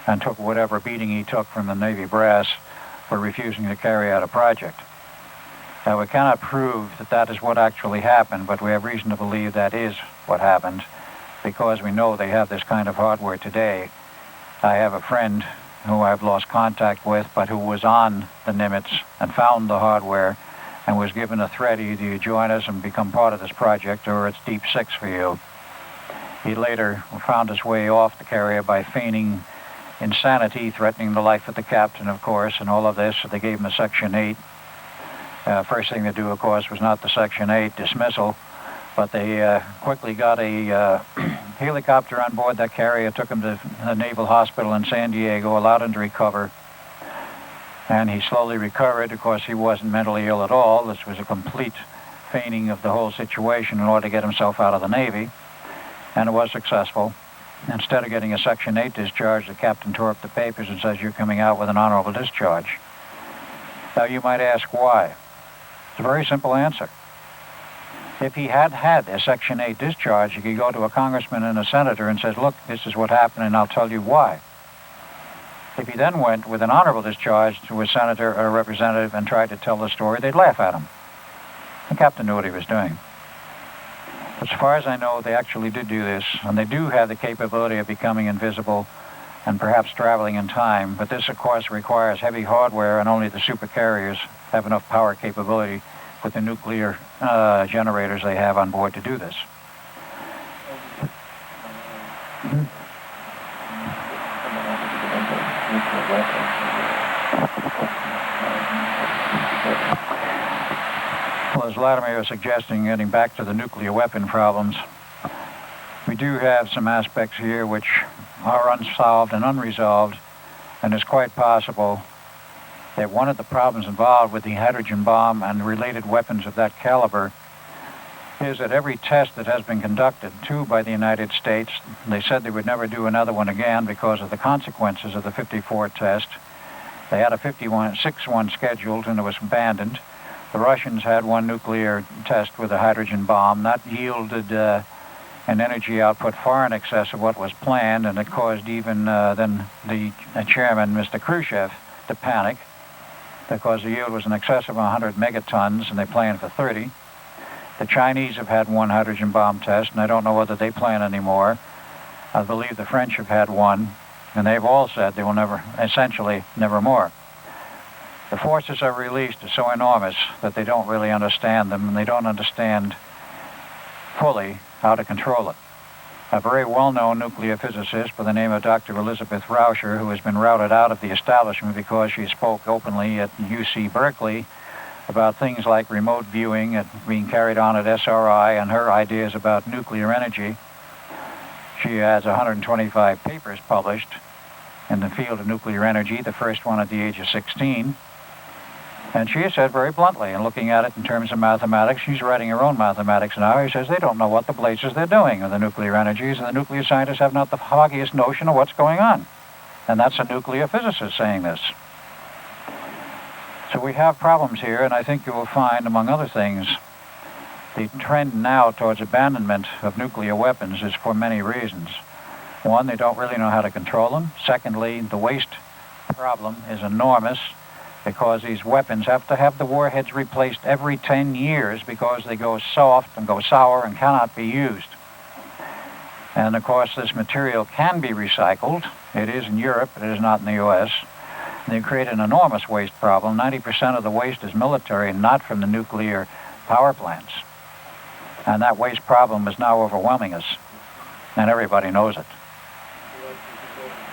and took whatever beating he took from the Navy brass for refusing to carry out a project. Now, we cannot prove that that is what actually happened, but we have reason to believe that is what happened, because we know they have this kind of hardware today. I have a friend who I've lost contact with, but who was on the Nimitz and found the hardware and was given a threat: either you join us and become part of this project, or it's deep six for you. He later found his way off the carrier by feigning insanity, threatening the life of the captain, of course, and all of this. So they gave him a Section 8. First thing to do, of course, was not the Section 8 dismissal, but they quickly got a helicopter on board that carrier, took him to the Naval Hospital in San Diego, allowed him to recover, and he slowly recovered. Of course, he wasn't mentally ill at all. This was a complete feigning of the whole situation in order to get himself out of the Navy, and it was successful. Instead of getting a Section 8 discharge, the captain tore up the papers and says, you're coming out with an honorable discharge. Now, you might ask why. It's a very simple answer. If he had had a Section 8 discharge, he could go to a congressman and a senator and says, look, this is what happened, and I'll tell you why. If he then went with an honorable discharge to a senator or a representative and tried to tell the story, they'd laugh at him. The captain knew what he was doing. As far as I know, they actually did do this, and they do have the capability of becoming invisible and perhaps traveling in time, but this, of course, requires heavy hardware, and only the supercarriers have enough power capability with the nuclear generators they have on board to do this. Well, as Vladimir was suggesting, getting back to the nuclear weapon problems, we do have some aspects here which are unsolved and unresolved, and it's quite possible that one of the problems involved with the hydrogen bomb and related weapons of that caliber is that every test that has been conducted, too, by the United States, they said they would never do another one again because of the consequences of the 54 test. They had a 6 one scheduled, and it was abandoned. The Russians had one nuclear test with a hydrogen bomb. That yielded an energy output far in excess of what was planned, and it caused even then the chairman, Mr. Khrushchev, to panic, because the yield was in excess of 100 megatons, and they planned for 30. The Chinese have had one hydrogen bomb test, and I don't know whether they plan anymore. I believe the French have had one, and they've all said they will never, essentially, never more. The forces are released are so enormous that they don't really understand them, and they don't understand fully how to control it. A very well-known nuclear physicist by the name of Dr. Elizabeth Rauscher, who has been routed out of the establishment because she spoke openly at UC Berkeley about things like remote viewing being carried on at SRI and her ideas about nuclear energy. She has 125 papers published in the field of nuclear energy, the first one at the age of 16. And she has said very bluntly, and looking at it in terms of mathematics, she's writing her own mathematics now. She says they don't know what the blazes they're doing with the nuclear energies, and the nuclear scientists have not the foggiest notion of what's going on. And that's a nuclear physicist saying this. So we have problems here, and I think you will find, among other things, the trend now towards abandonment of nuclear weapons is for many reasons. One, they don't really know how to control them. Secondly, the waste problem is enormous because these weapons have to have the warheads replaced every 10 years because they go soft and go sour and cannot be used. And of course, this material can be recycled. It is in Europe, it is not in the U.S. They create an enormous waste problem. 90% of the waste is military, not from the nuclear power plants. And that waste problem is now overwhelming us, and everybody knows it.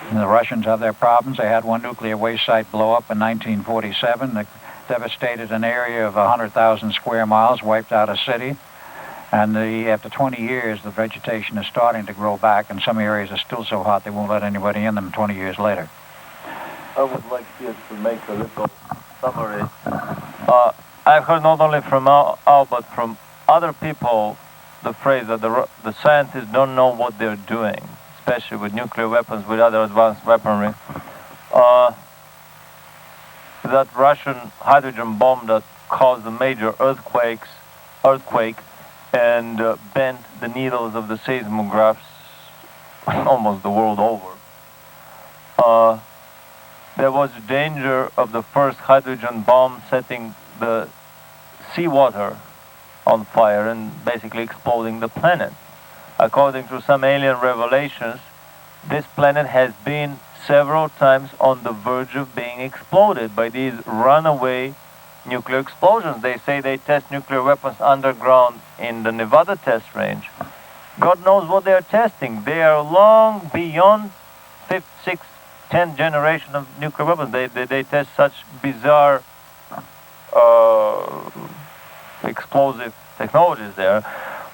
And the Russians have their problems. They had one nuclear waste site blow up in 1947 that devastated an area of 100,000 square miles, wiped out a city. And after 20 years, the vegetation is starting to grow back, and some areas are still so hot they won't let anybody in them 20 years later. I would like here to make a little summary. I've heard not only from Al, but from other people the phrase that the scientists don't know what they're doing, especially with nuclear weapons, with other advanced weaponry. That Russian hydrogen bomb that caused a major earthquake and bent the needles of the seismographs almost the world over. There was a danger of the first hydrogen bomb setting the seawater on fire and basically exploding the planet. According to some alien revelations, this planet has been several times on the verge of being exploded by these runaway nuclear explosions. They say they test nuclear weapons underground in the Nevada test range. God knows what they are testing. They are long beyond 5th, 6th, 10th generation of nuclear weapons. They test such bizarre explosive technologies there.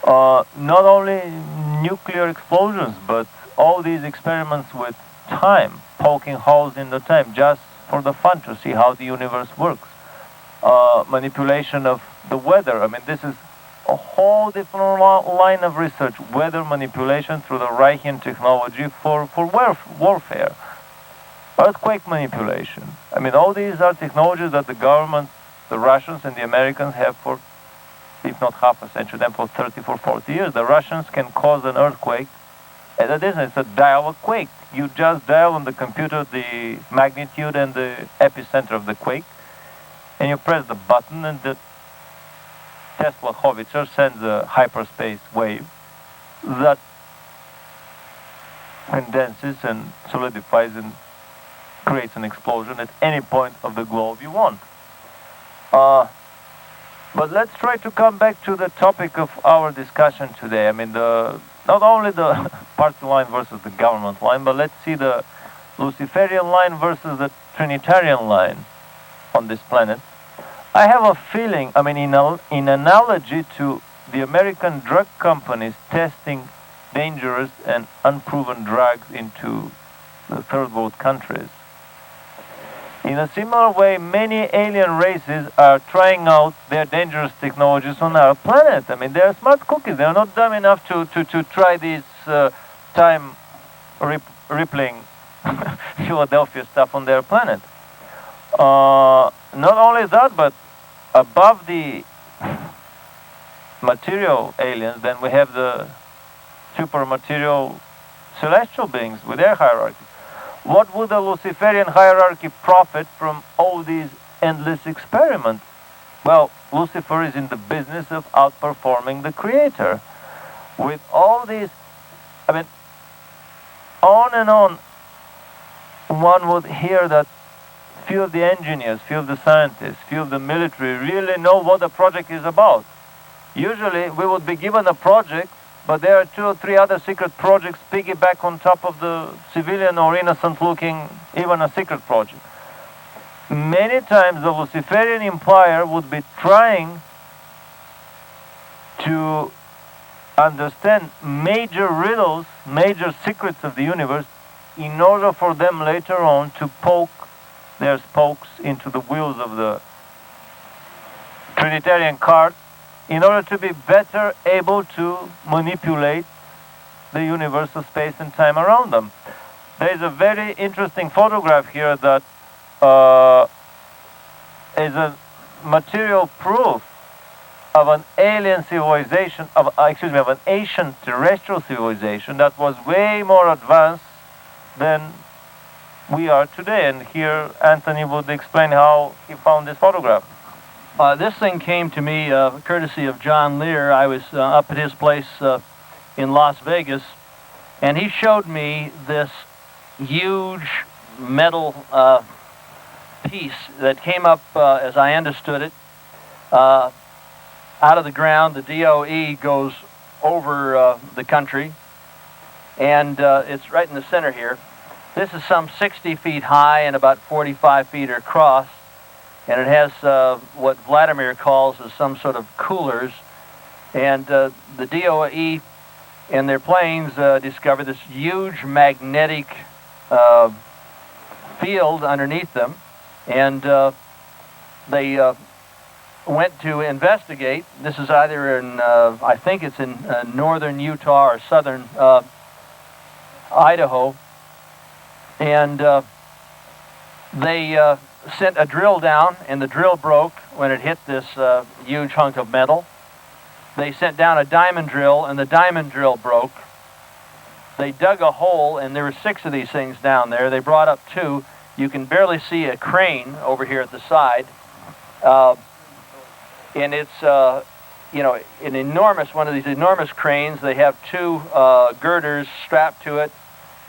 Not only nuclear explosions, but all these experiments with time, poking holes in the time just for the fun to see how the universe works. Manipulation of the weather. I mean, this is a whole different line of research. Weather manipulation through the Reichian technology for warfare. Earthquake manipulation. I mean, all these are technologies that the government, the Russians and the Americans have for, if not half a century, then for 30, for 40 years. The Russians can cause an earthquake at a distance. It's a dial quake. You just dial on the computer the magnitude and the epicenter of the quake, and you press the button, and the Tesla howitzer sends a hyperspace wave that condenses and solidifies and creates an explosion at any point of the globe you want. But let's try to come back to the topic of our discussion today. I mean, not only the party line versus the government line, but let's see the Luciferian line versus the Trinitarian line on this planet. I have a feeling, I mean, in analogy to the American drug companies testing dangerous and unproven drugs into the third world countries. In a similar way, many alien races are trying out their dangerous technologies on our planet. I mean, they're smart cookies. They're not dumb enough to try these time rippling Philadelphia stuff on their planet. Not only that, but above the material aliens, then we have the super material celestial beings with their hierarchy. What would the Luciferian hierarchy profit from all these endless experiments? Well, Lucifer is in the business of outperforming the Creator. With all these, I mean, on and on, one would hear that few of the engineers, few of the scientists, few of the military really know what the project is about. Usually, we would be given a project, but there are 2 or 3 other secret projects piggyback on top of the civilian or innocent-looking, even a secret project. Many times the Luciferian empire would be trying to understand major riddles, major secrets of the universe, in order for them later on to poke their spokes into the wheels of the Trinitarian cart, in order to be better able to manipulate the universe of space and time around them. There's a very interesting photograph here that is a material proof of an alien civilization, of an ancient terrestrial civilization that was way more advanced than we are today. And here Anthony would explain how he found this photograph. This thing came to me courtesy of John Lear. I was up at his place in Las Vegas, and he showed me this huge metal piece that came up, as I understood it, out of the ground. The DOE goes over the country, and it's right in the center here. This is some 60 feet high and about 45 feet across, and it has what Vladimir calls as some sort of coolers. And the DOE and their planes discovered this huge magnetic field underneath them, and they went to investigate. This is either in, I think it's in northern Utah or southern Idaho, and they sent a drill down, and the drill broke when it hit this huge hunk of metal. They sent down a diamond drill, and the diamond drill broke. They dug a hole, and there were 6 of these things down there. They brought up 2. You can barely see a crane over here at the side. And it's, an enormous, one of these enormous cranes. They have 2 girders strapped to it,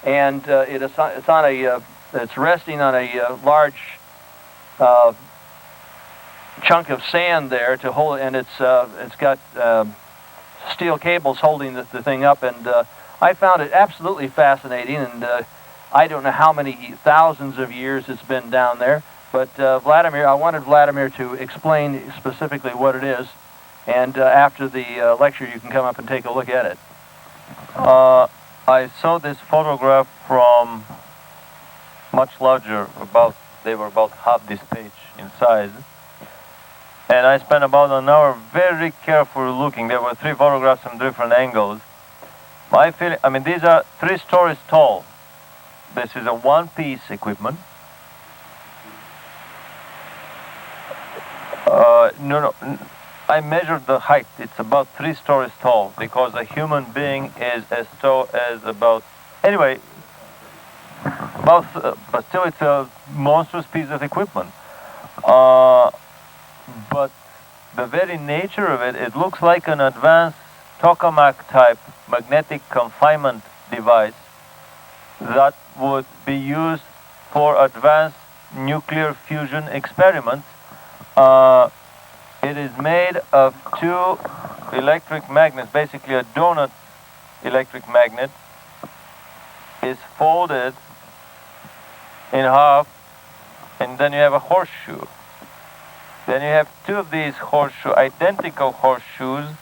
and it's resting on a large chunk of sand there to hold, and it's got steel cables holding the thing up. And I found it absolutely fascinating, and I don't know how many thousands of years it's been down there. But I wanted Vladimir to explain specifically what it is, and after the lecture you can come up and take a look at it. I saw this photograph from much larger, they were about half this page in size. And I spent about an hour very carefully looking. There were 3 photographs from different angles. These are 3 stories tall. This is a one-piece equipment. I measured the height. It's about 3 stories tall, because a human being is as tall as about... Anyway, but still it's a monstrous piece of equipment. But the very nature of it, it looks like an advanced tokamak type magnetic confinement device that would be used for advanced nuclear fusion experiments. It is made of 2 electric magnets, basically a donut electric magnet is folded in half, and then you have a horseshoe. Then you have 2 of these identical horseshoes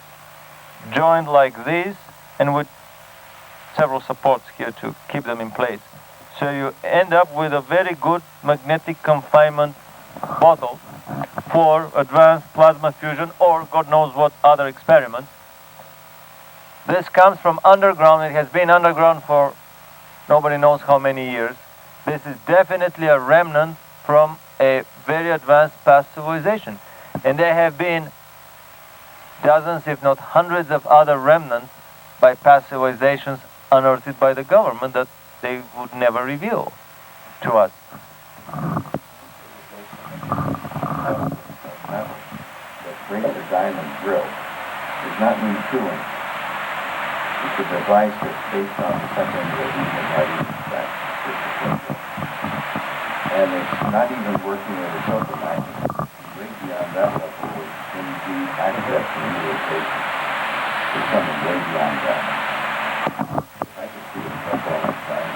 joined like this, and with several supports here to keep them in place. So you end up with a very good magnetic confinement bottle for advanced plasma fusion, or God knows what other experiments. This comes from underground. It has been underground for nobody knows how many years. This is definitely a remnant from a very advanced past civilization. And there have been dozens, if not hundreds, of other remnants by past civilizations unearthed by the government that they would never reveal to us. That brings the diamond drill does not mean tooling. It's a device that's based on something that we have not even tracked. And it's not even working with a total magnet. Way beyond that level, when you do access to utilization, there's something way beyond that. I could see it from all the time.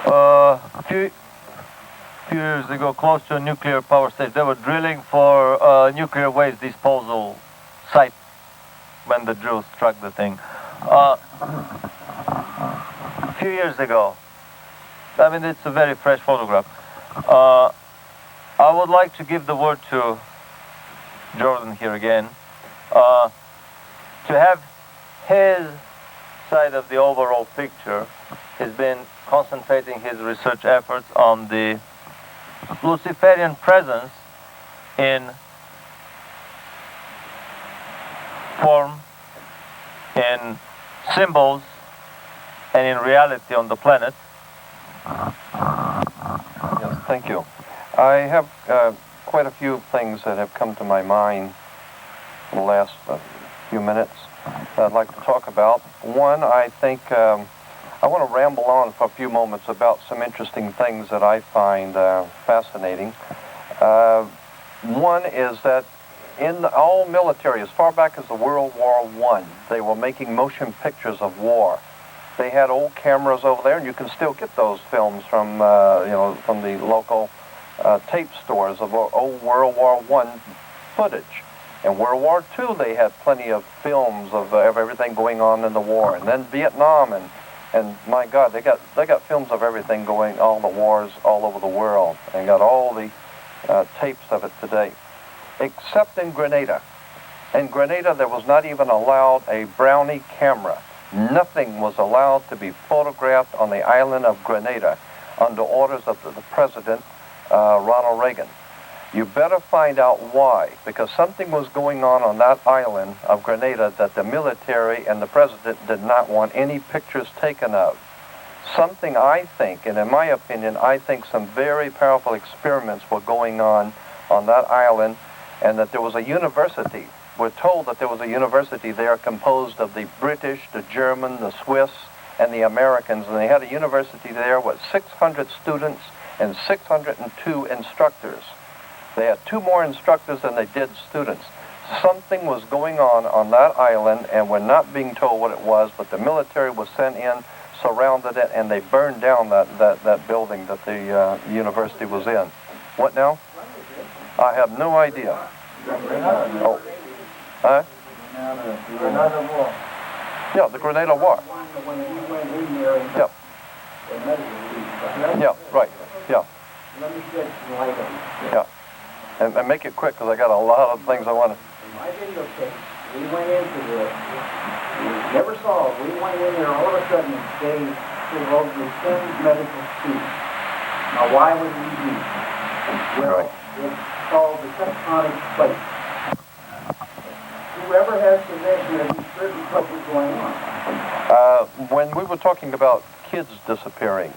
A few years ago, close to a nuclear power station, they were drilling for a nuclear waste disposal site when the drill struck the thing. A few years ago. It's a very fresh photograph. I would like to give the word to Jordan here again, to have his side of the overall picture, he's been concentrating his research efforts on the Luciferian presence in form, in symbols, and in reality on the planet. Yes, thank you. I have quite a few things that have come to my mind in the last few minutes that I'd like to talk about. One, I think I want to ramble on for a few moments about some interesting things that I find fascinating. One is that in all military, as far back as the World War I, they were making motion pictures of war. They had old cameras over there, and you can still get those films from, from the local tape stores of old World War I footage. In World War II, they had plenty of films of everything going on in the war, and then Vietnam, and my God, they got films of everything going, all the wars all over the world, and got all the tapes of it today, except in Grenada. In Grenada, there was not even allowed a Brownie camera. Nothing was allowed to be photographed on the island of Grenada under orders of the President, Ronald Reagan. You better find out why, because something was going on that island of Grenada that the military and the President did not want any pictures taken of. Something, I think, and in my opinion, I think some very powerful experiments were going on that island, and that there was a university. We're told that there was a university there composed of the British, the German, the Swiss, and the Americans, and they had a university there with 600 students and 602 instructors. They had 2 more instructors than they did students. Something was going on that island, and we're not being told what it was, but the military was sent in, surrounded it, and they burned down that building that the university was in. What now? I have no idea. Oh. Huh? Grenada War. Yeah, the Grenada War. When we went in there and Yeah. Yeah, right. Yeah. let me shed some light on it. Yeah. And make it quick, because I got a lot of things I want to... In my videotape, we went into this. We never saw it. We went in there all of a sudden and stayed through over 10 medical students. Now, why would we do that? Well, Right. it's called the tectonic plate. Whoever has possession of these certain what was going on. When we were talking about kids disappearing,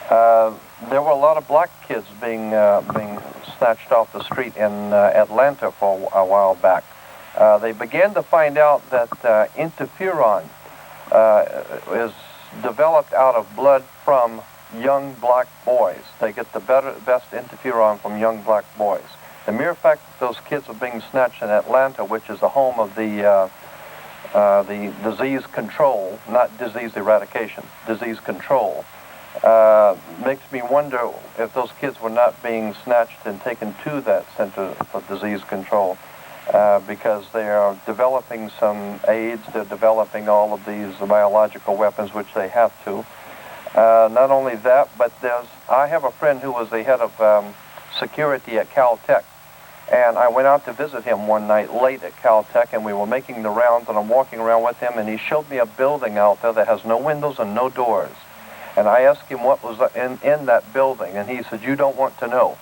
there were a lot of black kids being snatched off the street in Atlanta for a while back. They began to find out that interferon is developed out of blood from young black boys. They get the best interferon from young black boys. The mere fact that those kids are being snatched in Atlanta, which is the home of the disease control, not disease eradication, disease control, makes me wonder if those kids were not being snatched and taken to that center for disease control, because they are developing some AIDS, they're developing all of these biological weapons, which they have to. Not only that, but I have a friend who was the head of security at Caltech. And I went out to visit him one night late at Caltech, and we were making the rounds, and I'm walking around with him, and he showed me a building out there that has no windows and no doors. And I asked him what was in that building, and he said, "You don't want to know."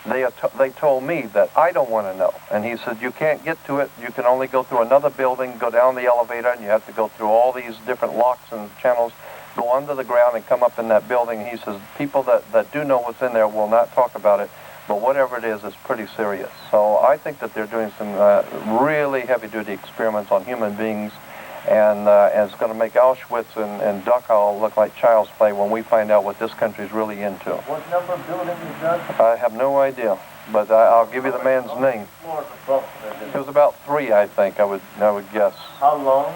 They told me that I don't want to know. And he said, "You can't get to it. You can only go through another building, go down the elevator, and you have to go through all these different locks and channels, go under the ground and come up in that building." And he says, "People that do know what's in there will not talk about it. But whatever it is, it's pretty serious." So I think that they're doing some really heavy-duty experiments on human beings, and it's going to make Auschwitz and Dachau look like child's play when we find out what this country's really into. What number of buildings is that? I have no idea, but I'll give you the man's name. It was about 3, I think. I would guess. How long?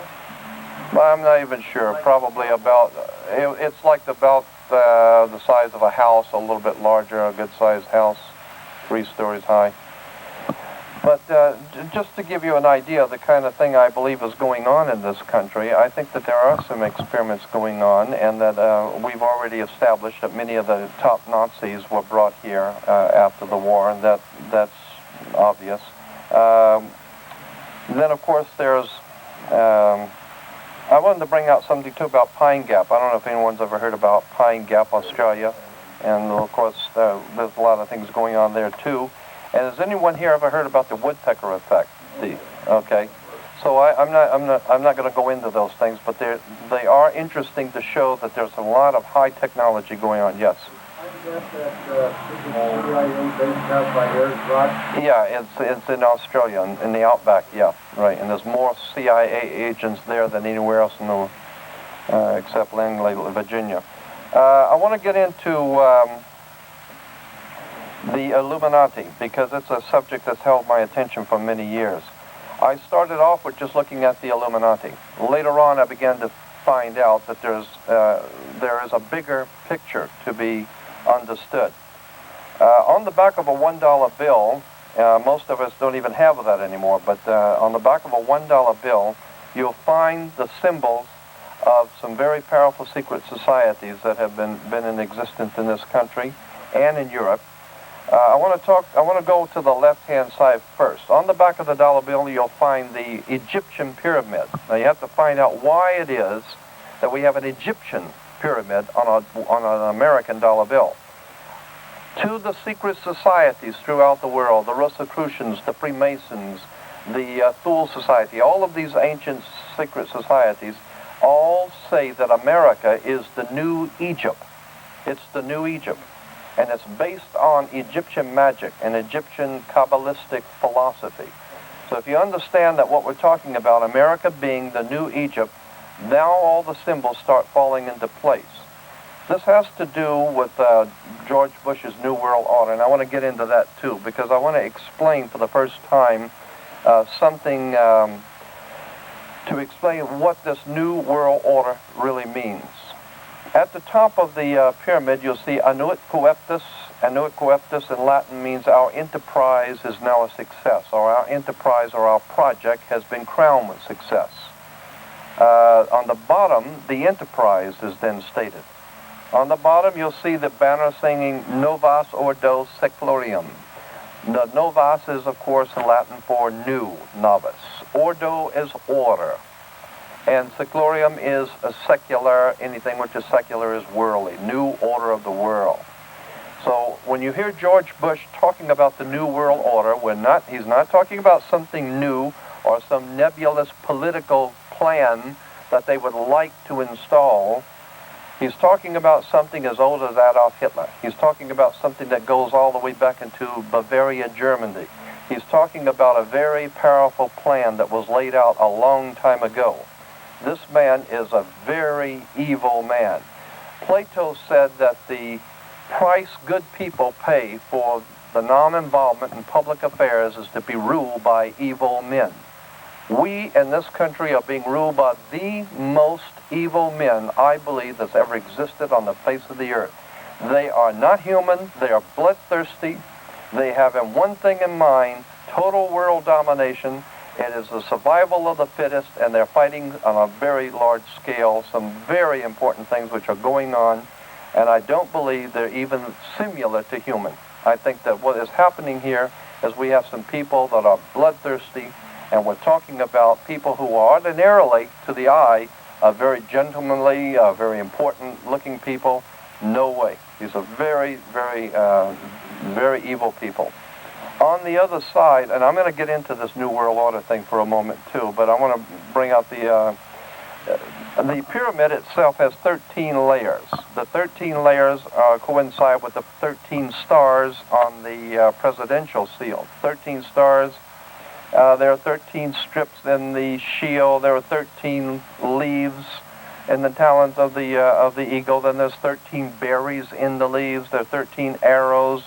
I'm not even sure. Probably about. It's like about the size of a house, a little bit larger, a good-sized house. 3 stories high. But just to give you an idea of the kind of thing I believe is going on in this country, I think that there are some experiments going on, and that we've already established that many of the top Nazis were brought here after the war, and that's obvious. Then, of course, there's I wanted to bring out something too about Pine Gap. I don't know if anyone's ever heard about Pine Gap, Australia. And of course, there's a lot of things going on there too. And has anyone here ever heard about the woodpecker effect? Okay. So I'm not going to go into those things, but they are interesting to show that there's a lot of high technology going on. Yes. Yeah, it's in Australia, in the outback. Yeah, right. And there's more CIA agents there than anywhere else in the except Langley, Virginia. I want to get into the Illuminati because it's a subject that's held my attention for many years. I started off with just looking at the Illuminati. Later on, I began to find out that there is a bigger picture to be understood. On the back of a $1 bill, most of us don't even have that anymore, but on the back of a $1 bill, you'll find the symbols of some very powerful secret societies that have been in existence in this country and in Europe. I want to go to the left-hand side first. On the back of the dollar bill, you'll find the Egyptian pyramid. Now, you have to find out why it is that we have an Egyptian pyramid on an American dollar bill. To the secret societies throughout the world, the Rosicrucians, the Freemasons, the Thule Society, all of these ancient secret societies all say that America is the new Egypt. It's the new Egypt. And it's based on Egyptian magic and Egyptian Kabbalistic philosophy. So if you understand that what we're talking about, America being the new Egypt, now all the symbols start falling into place. This has to do with George Bush's New World Order, and I want to get into that too, because I want to explain for the first time something to explain what this New World Order really means. At the top of the pyramid, you'll see Annuit Coeptus. Annuit Coeptus in Latin means our enterprise is now a success, or our enterprise or our project has been crowned with success. On the bottom, the enterprise is then stated. On the bottom, you'll see the banner singing Novas Ordo Seclorium. The novas is, of course, in Latin for new, novice. Ordo is order. And seclorium is a secular, anything which is secular is worldly, new order of the world. So when you hear George Bush talking about the New World Order, he's not talking about something new or some nebulous political plan that they would like to install. He's talking about something as old as Adolf Hitler. He's talking about something that goes all the way back into Bavaria, Germany. He's talking about a very powerful plan that was laid out a long time ago. This man is a very evil man. Plato said that the price good people pay for the non-involvement in public affairs is to be ruled by evil men. We in this country are being ruled by the most evil men, I believe, that's ever existed on the face of the earth. They are not human. They are bloodthirsty. They have one thing in mind, total world domination. It is the survival of the fittest, and they're fighting on a very large scale some very important things which are going on, and I don't believe they're even similar to human. I think that what is happening here is we have some people that are bloodthirsty, and we're talking about people who are ordinarily, to the eye, very gentlemanly, very important-looking people. No way. These are very, very, very evil people. On the other side, and I'm going to get into this New World Order thing for a moment too, but I want to bring out the pyramid itself has 13 layers. The 13 layers coincide with the 13 stars on the presidential seal. 13 stars. There are 13 strips in the shield. There are 13 leaves in the talons of the eagle. Then there's 13 berries in the leaves. There are 13 arrows.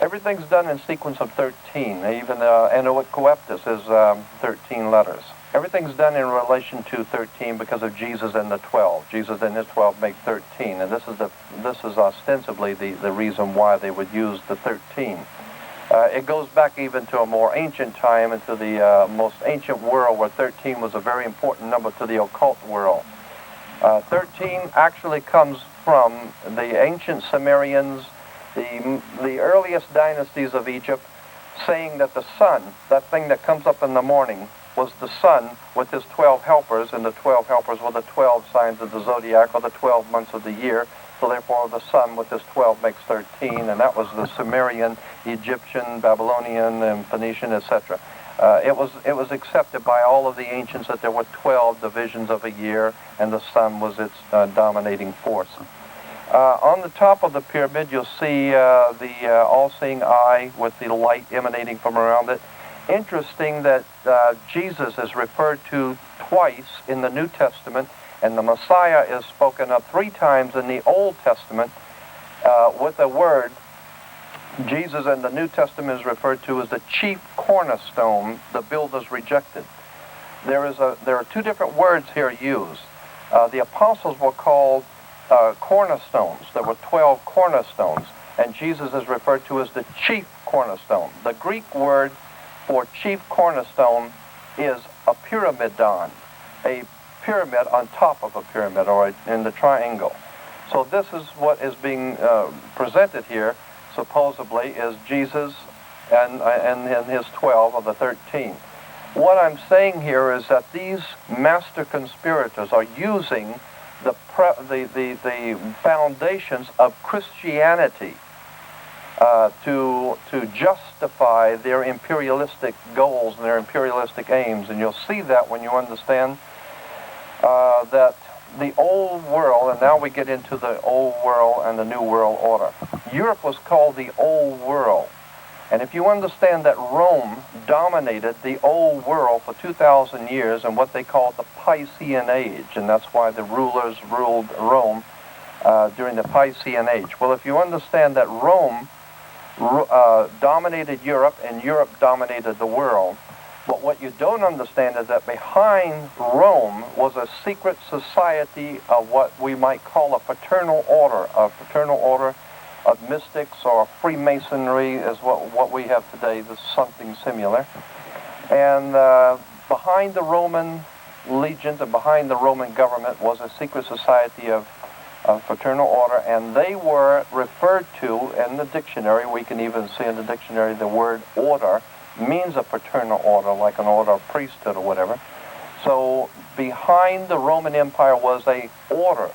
Everything's done in sequence of 13. Even Annuit Coeptus is 13 letters. Everything's done in relation to 13 because of Jesus and the 12. Jesus and his 12 make 13, and this is ostensibly the reason why they would use the 13. It goes back even to a more ancient time, into the most ancient world, where 13 was a very important number to the occult world. 13 actually comes from the ancient Sumerians, the earliest dynasties of Egypt, saying that the sun, that thing that comes up in the morning, was the sun with his 12 helpers, and the 12 helpers were the 12 signs of the zodiac, or the 12 months of the year. So therefore the sun with his 12 makes 13, and that was the Sumerian, Egyptian, Babylonian, and Phoenician, etc. It was accepted by all of the ancients that there were 12 divisions of a year, and the sun was its dominating force. On the top of the pyramid, you'll see the all-seeing eye with the light emanating from around it. Interesting that Jesus is referred to twice in the New Testament, and the Messiah is spoken of 3 times in the Old Testament with the word. Jesus in the New Testament is referred to as the chief cornerstone the builders rejected. There are 2 different words here used. The apostles were called cornerstones. There were 12 cornerstones, and Jesus is referred to as the chief cornerstone. The Greek word for chief cornerstone is a pyramidon, a pyramid on top of a pyramid, or in the triangle. So this is what is being presented here, supposedly, is Jesus and his 12 of the 13. What I'm saying here is that these master conspirators are using the foundations of Christianity to justify their imperialistic goals and their imperialistic aims. And you'll see that when you understand that the old world, and now we get into the old world and the new world order. Europe was called the old world. And if you understand that Rome dominated the old world for 2,000 years in what they called the Piscean Age, and that's why the rulers ruled Rome during the Piscean Age. Well, if you understand that Rome dominated Europe and Europe dominated the world, but what you don't understand is that behind Rome was a secret society of what we might call a fraternal order of mystics, or Freemasonry is what we have today. This is something similar. And behind the Roman legions and behind the Roman government was a secret society of fraternal order, and they were referred to in the dictionary. We can even see in the dictionary the word order means a fraternal order, like an order of priesthood or whatever. So behind the Roman Empire was a order,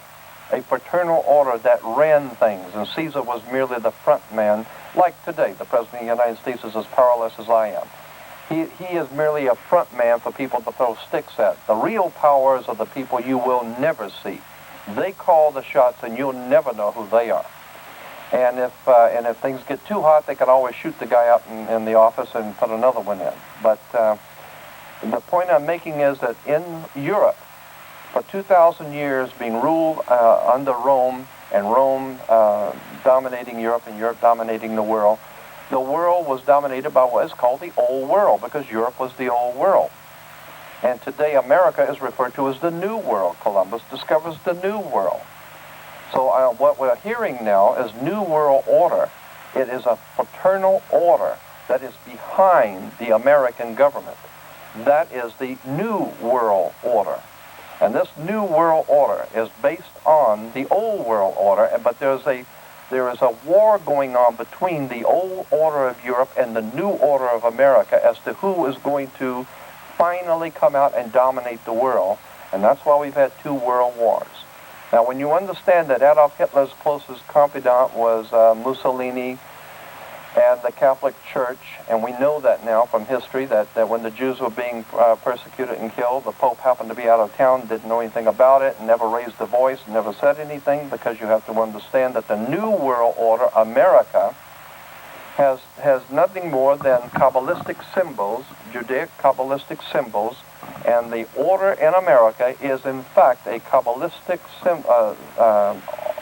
a fraternal order that ran things, and Caesar was merely the front man. Like today, the President of the United States is as powerless as I am. He is merely a front man for people to throw sticks at. The real powers are the people you will never see. They call the shots, and you'll never know who they are. And if things get too hot, they can always shoot the guy up in the office and put another one in. But the point I'm making is that in Europe, for 2,000 years, being ruled under Rome, and Rome dominating Europe and Europe dominating the world was dominated by what is called the Old World, because Europe was the Old World. And today America is referred to as the New World. Columbus discovers the New World. So what we're hearing now is New World Order. It is a fraternal order that is behind the American government. That is the New World Order. And this New World Order is based on the Old World Order, but there is a war going on between the Old Order of Europe and the New Order of America as to who is going to finally come out and dominate the world. And that's why we've had 2 world wars. Now, when you understand that Adolf Hitler's closest confidant was Mussolini and the Catholic Church, and we know that now from history, that when the Jews were being persecuted and killed, the Pope happened to be out of town, didn't know anything about it, never raised a voice, never said anything, because you have to understand that the New World Order, America, has nothing more than Kabbalistic symbols, Judaic Kabbalistic symbols, and the order in America is in fact a Kabbalistic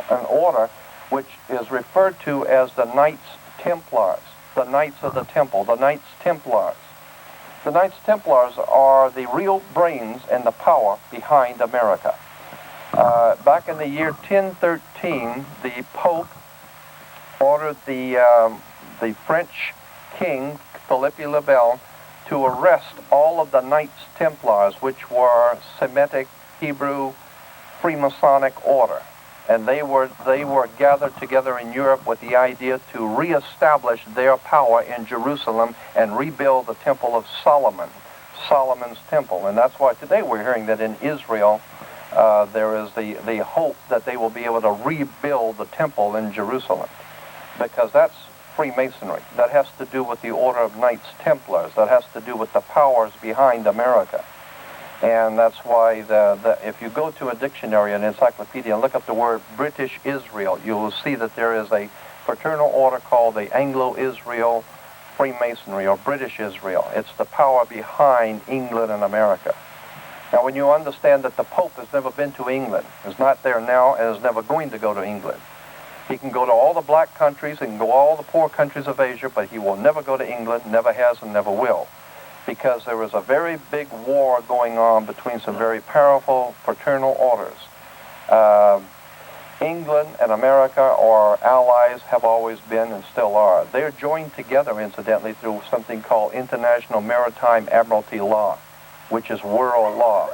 an order which is referred to as the Knights Templars, the Knights of the Temple, the Knights Templars. The Knights Templars are the real brains and the power behind America. Back in the year 1013, the Pope ordered the French king, Philippe le Bel, to arrest all of the Knights Templars, which were Semitic, Hebrew, Freemasonic order. And they were gathered together in Europe with the idea to reestablish their power in Jerusalem and rebuild the Temple of Solomon. Solomon's temple. And that's why today we're hearing that in Israel there is the hope that they will be able to rebuild the temple in Jerusalem, because that's Freemasonry. That has to do with the Order of Knights Templars. That has to do with the powers behind America. And that's why if you go to a dictionary, an encyclopedia, and look up the word British Israel, you will see that there is a fraternal order called the Anglo-Israel Freemasonry, or British Israel. It's the power behind England and America. Now, when you understand that the Pope has never been to England, is not there now, and is never going to go to England. He can go to all the black countries and go to all the poor countries of Asia, but he will never go to England, never has and never will, because there is a very big war going on between some very powerful fraternal orders. England and America are allies, have always been and still are. They're joined together, incidentally, through something called International Maritime Admiralty Law, which is world law.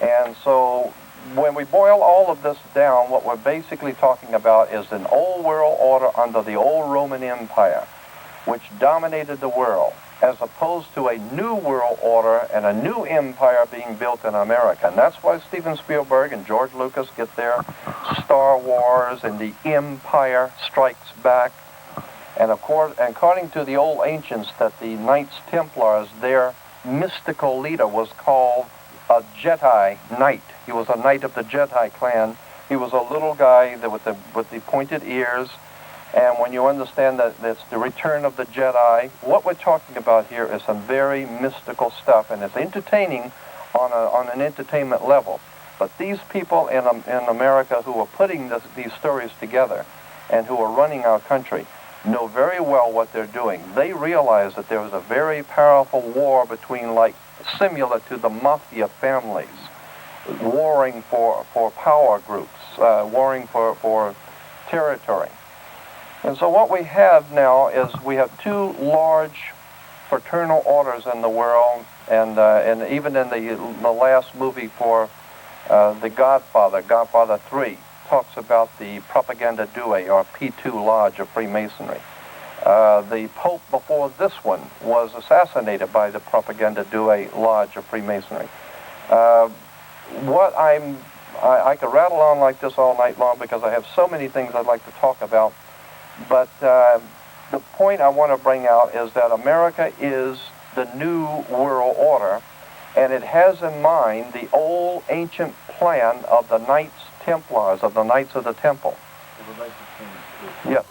And so when we boil all of this down, what we're basically talking about is an old world order under the old Roman Empire, which dominated the world, as opposed to a new world order and a new empire being built in America. And that's why Steven Spielberg and George Lucas get their Star Wars and the Empire Strikes Back. And of course, according to the old ancients, that the Knights Templars, their mystical leader was called a Jedi Knight. He was a knight of the Jedi clan. He was a little guy with the pointed ears. And when you understand that it's the return of the Jedi, what we're talking about here is some very mystical stuff, and it's entertaining on an entertainment level. But these people in America who are putting these stories together and who are running our country know very well what they're doing. They realize that there was a very powerful war between, like, similar to the mafia families, warring for power groups, warring for territory. And so what we have now is we have two large fraternal orders in the world, and even in the last movie for The Godfather, Godfather 3, talks about the Propaganda Due, or P2 Lodge of Freemasonry. The Pope before this one was assassinated by the Propaganda Due Lodge of Freemasonry. I could rattle on like this all night long because I have so many things I'd like to talk about. But the point I want to bring out is that America is the new world order, and it has in mind the old ancient plan of the Knights Templars, of the Knights of the Temple. I would like to change this. Yes.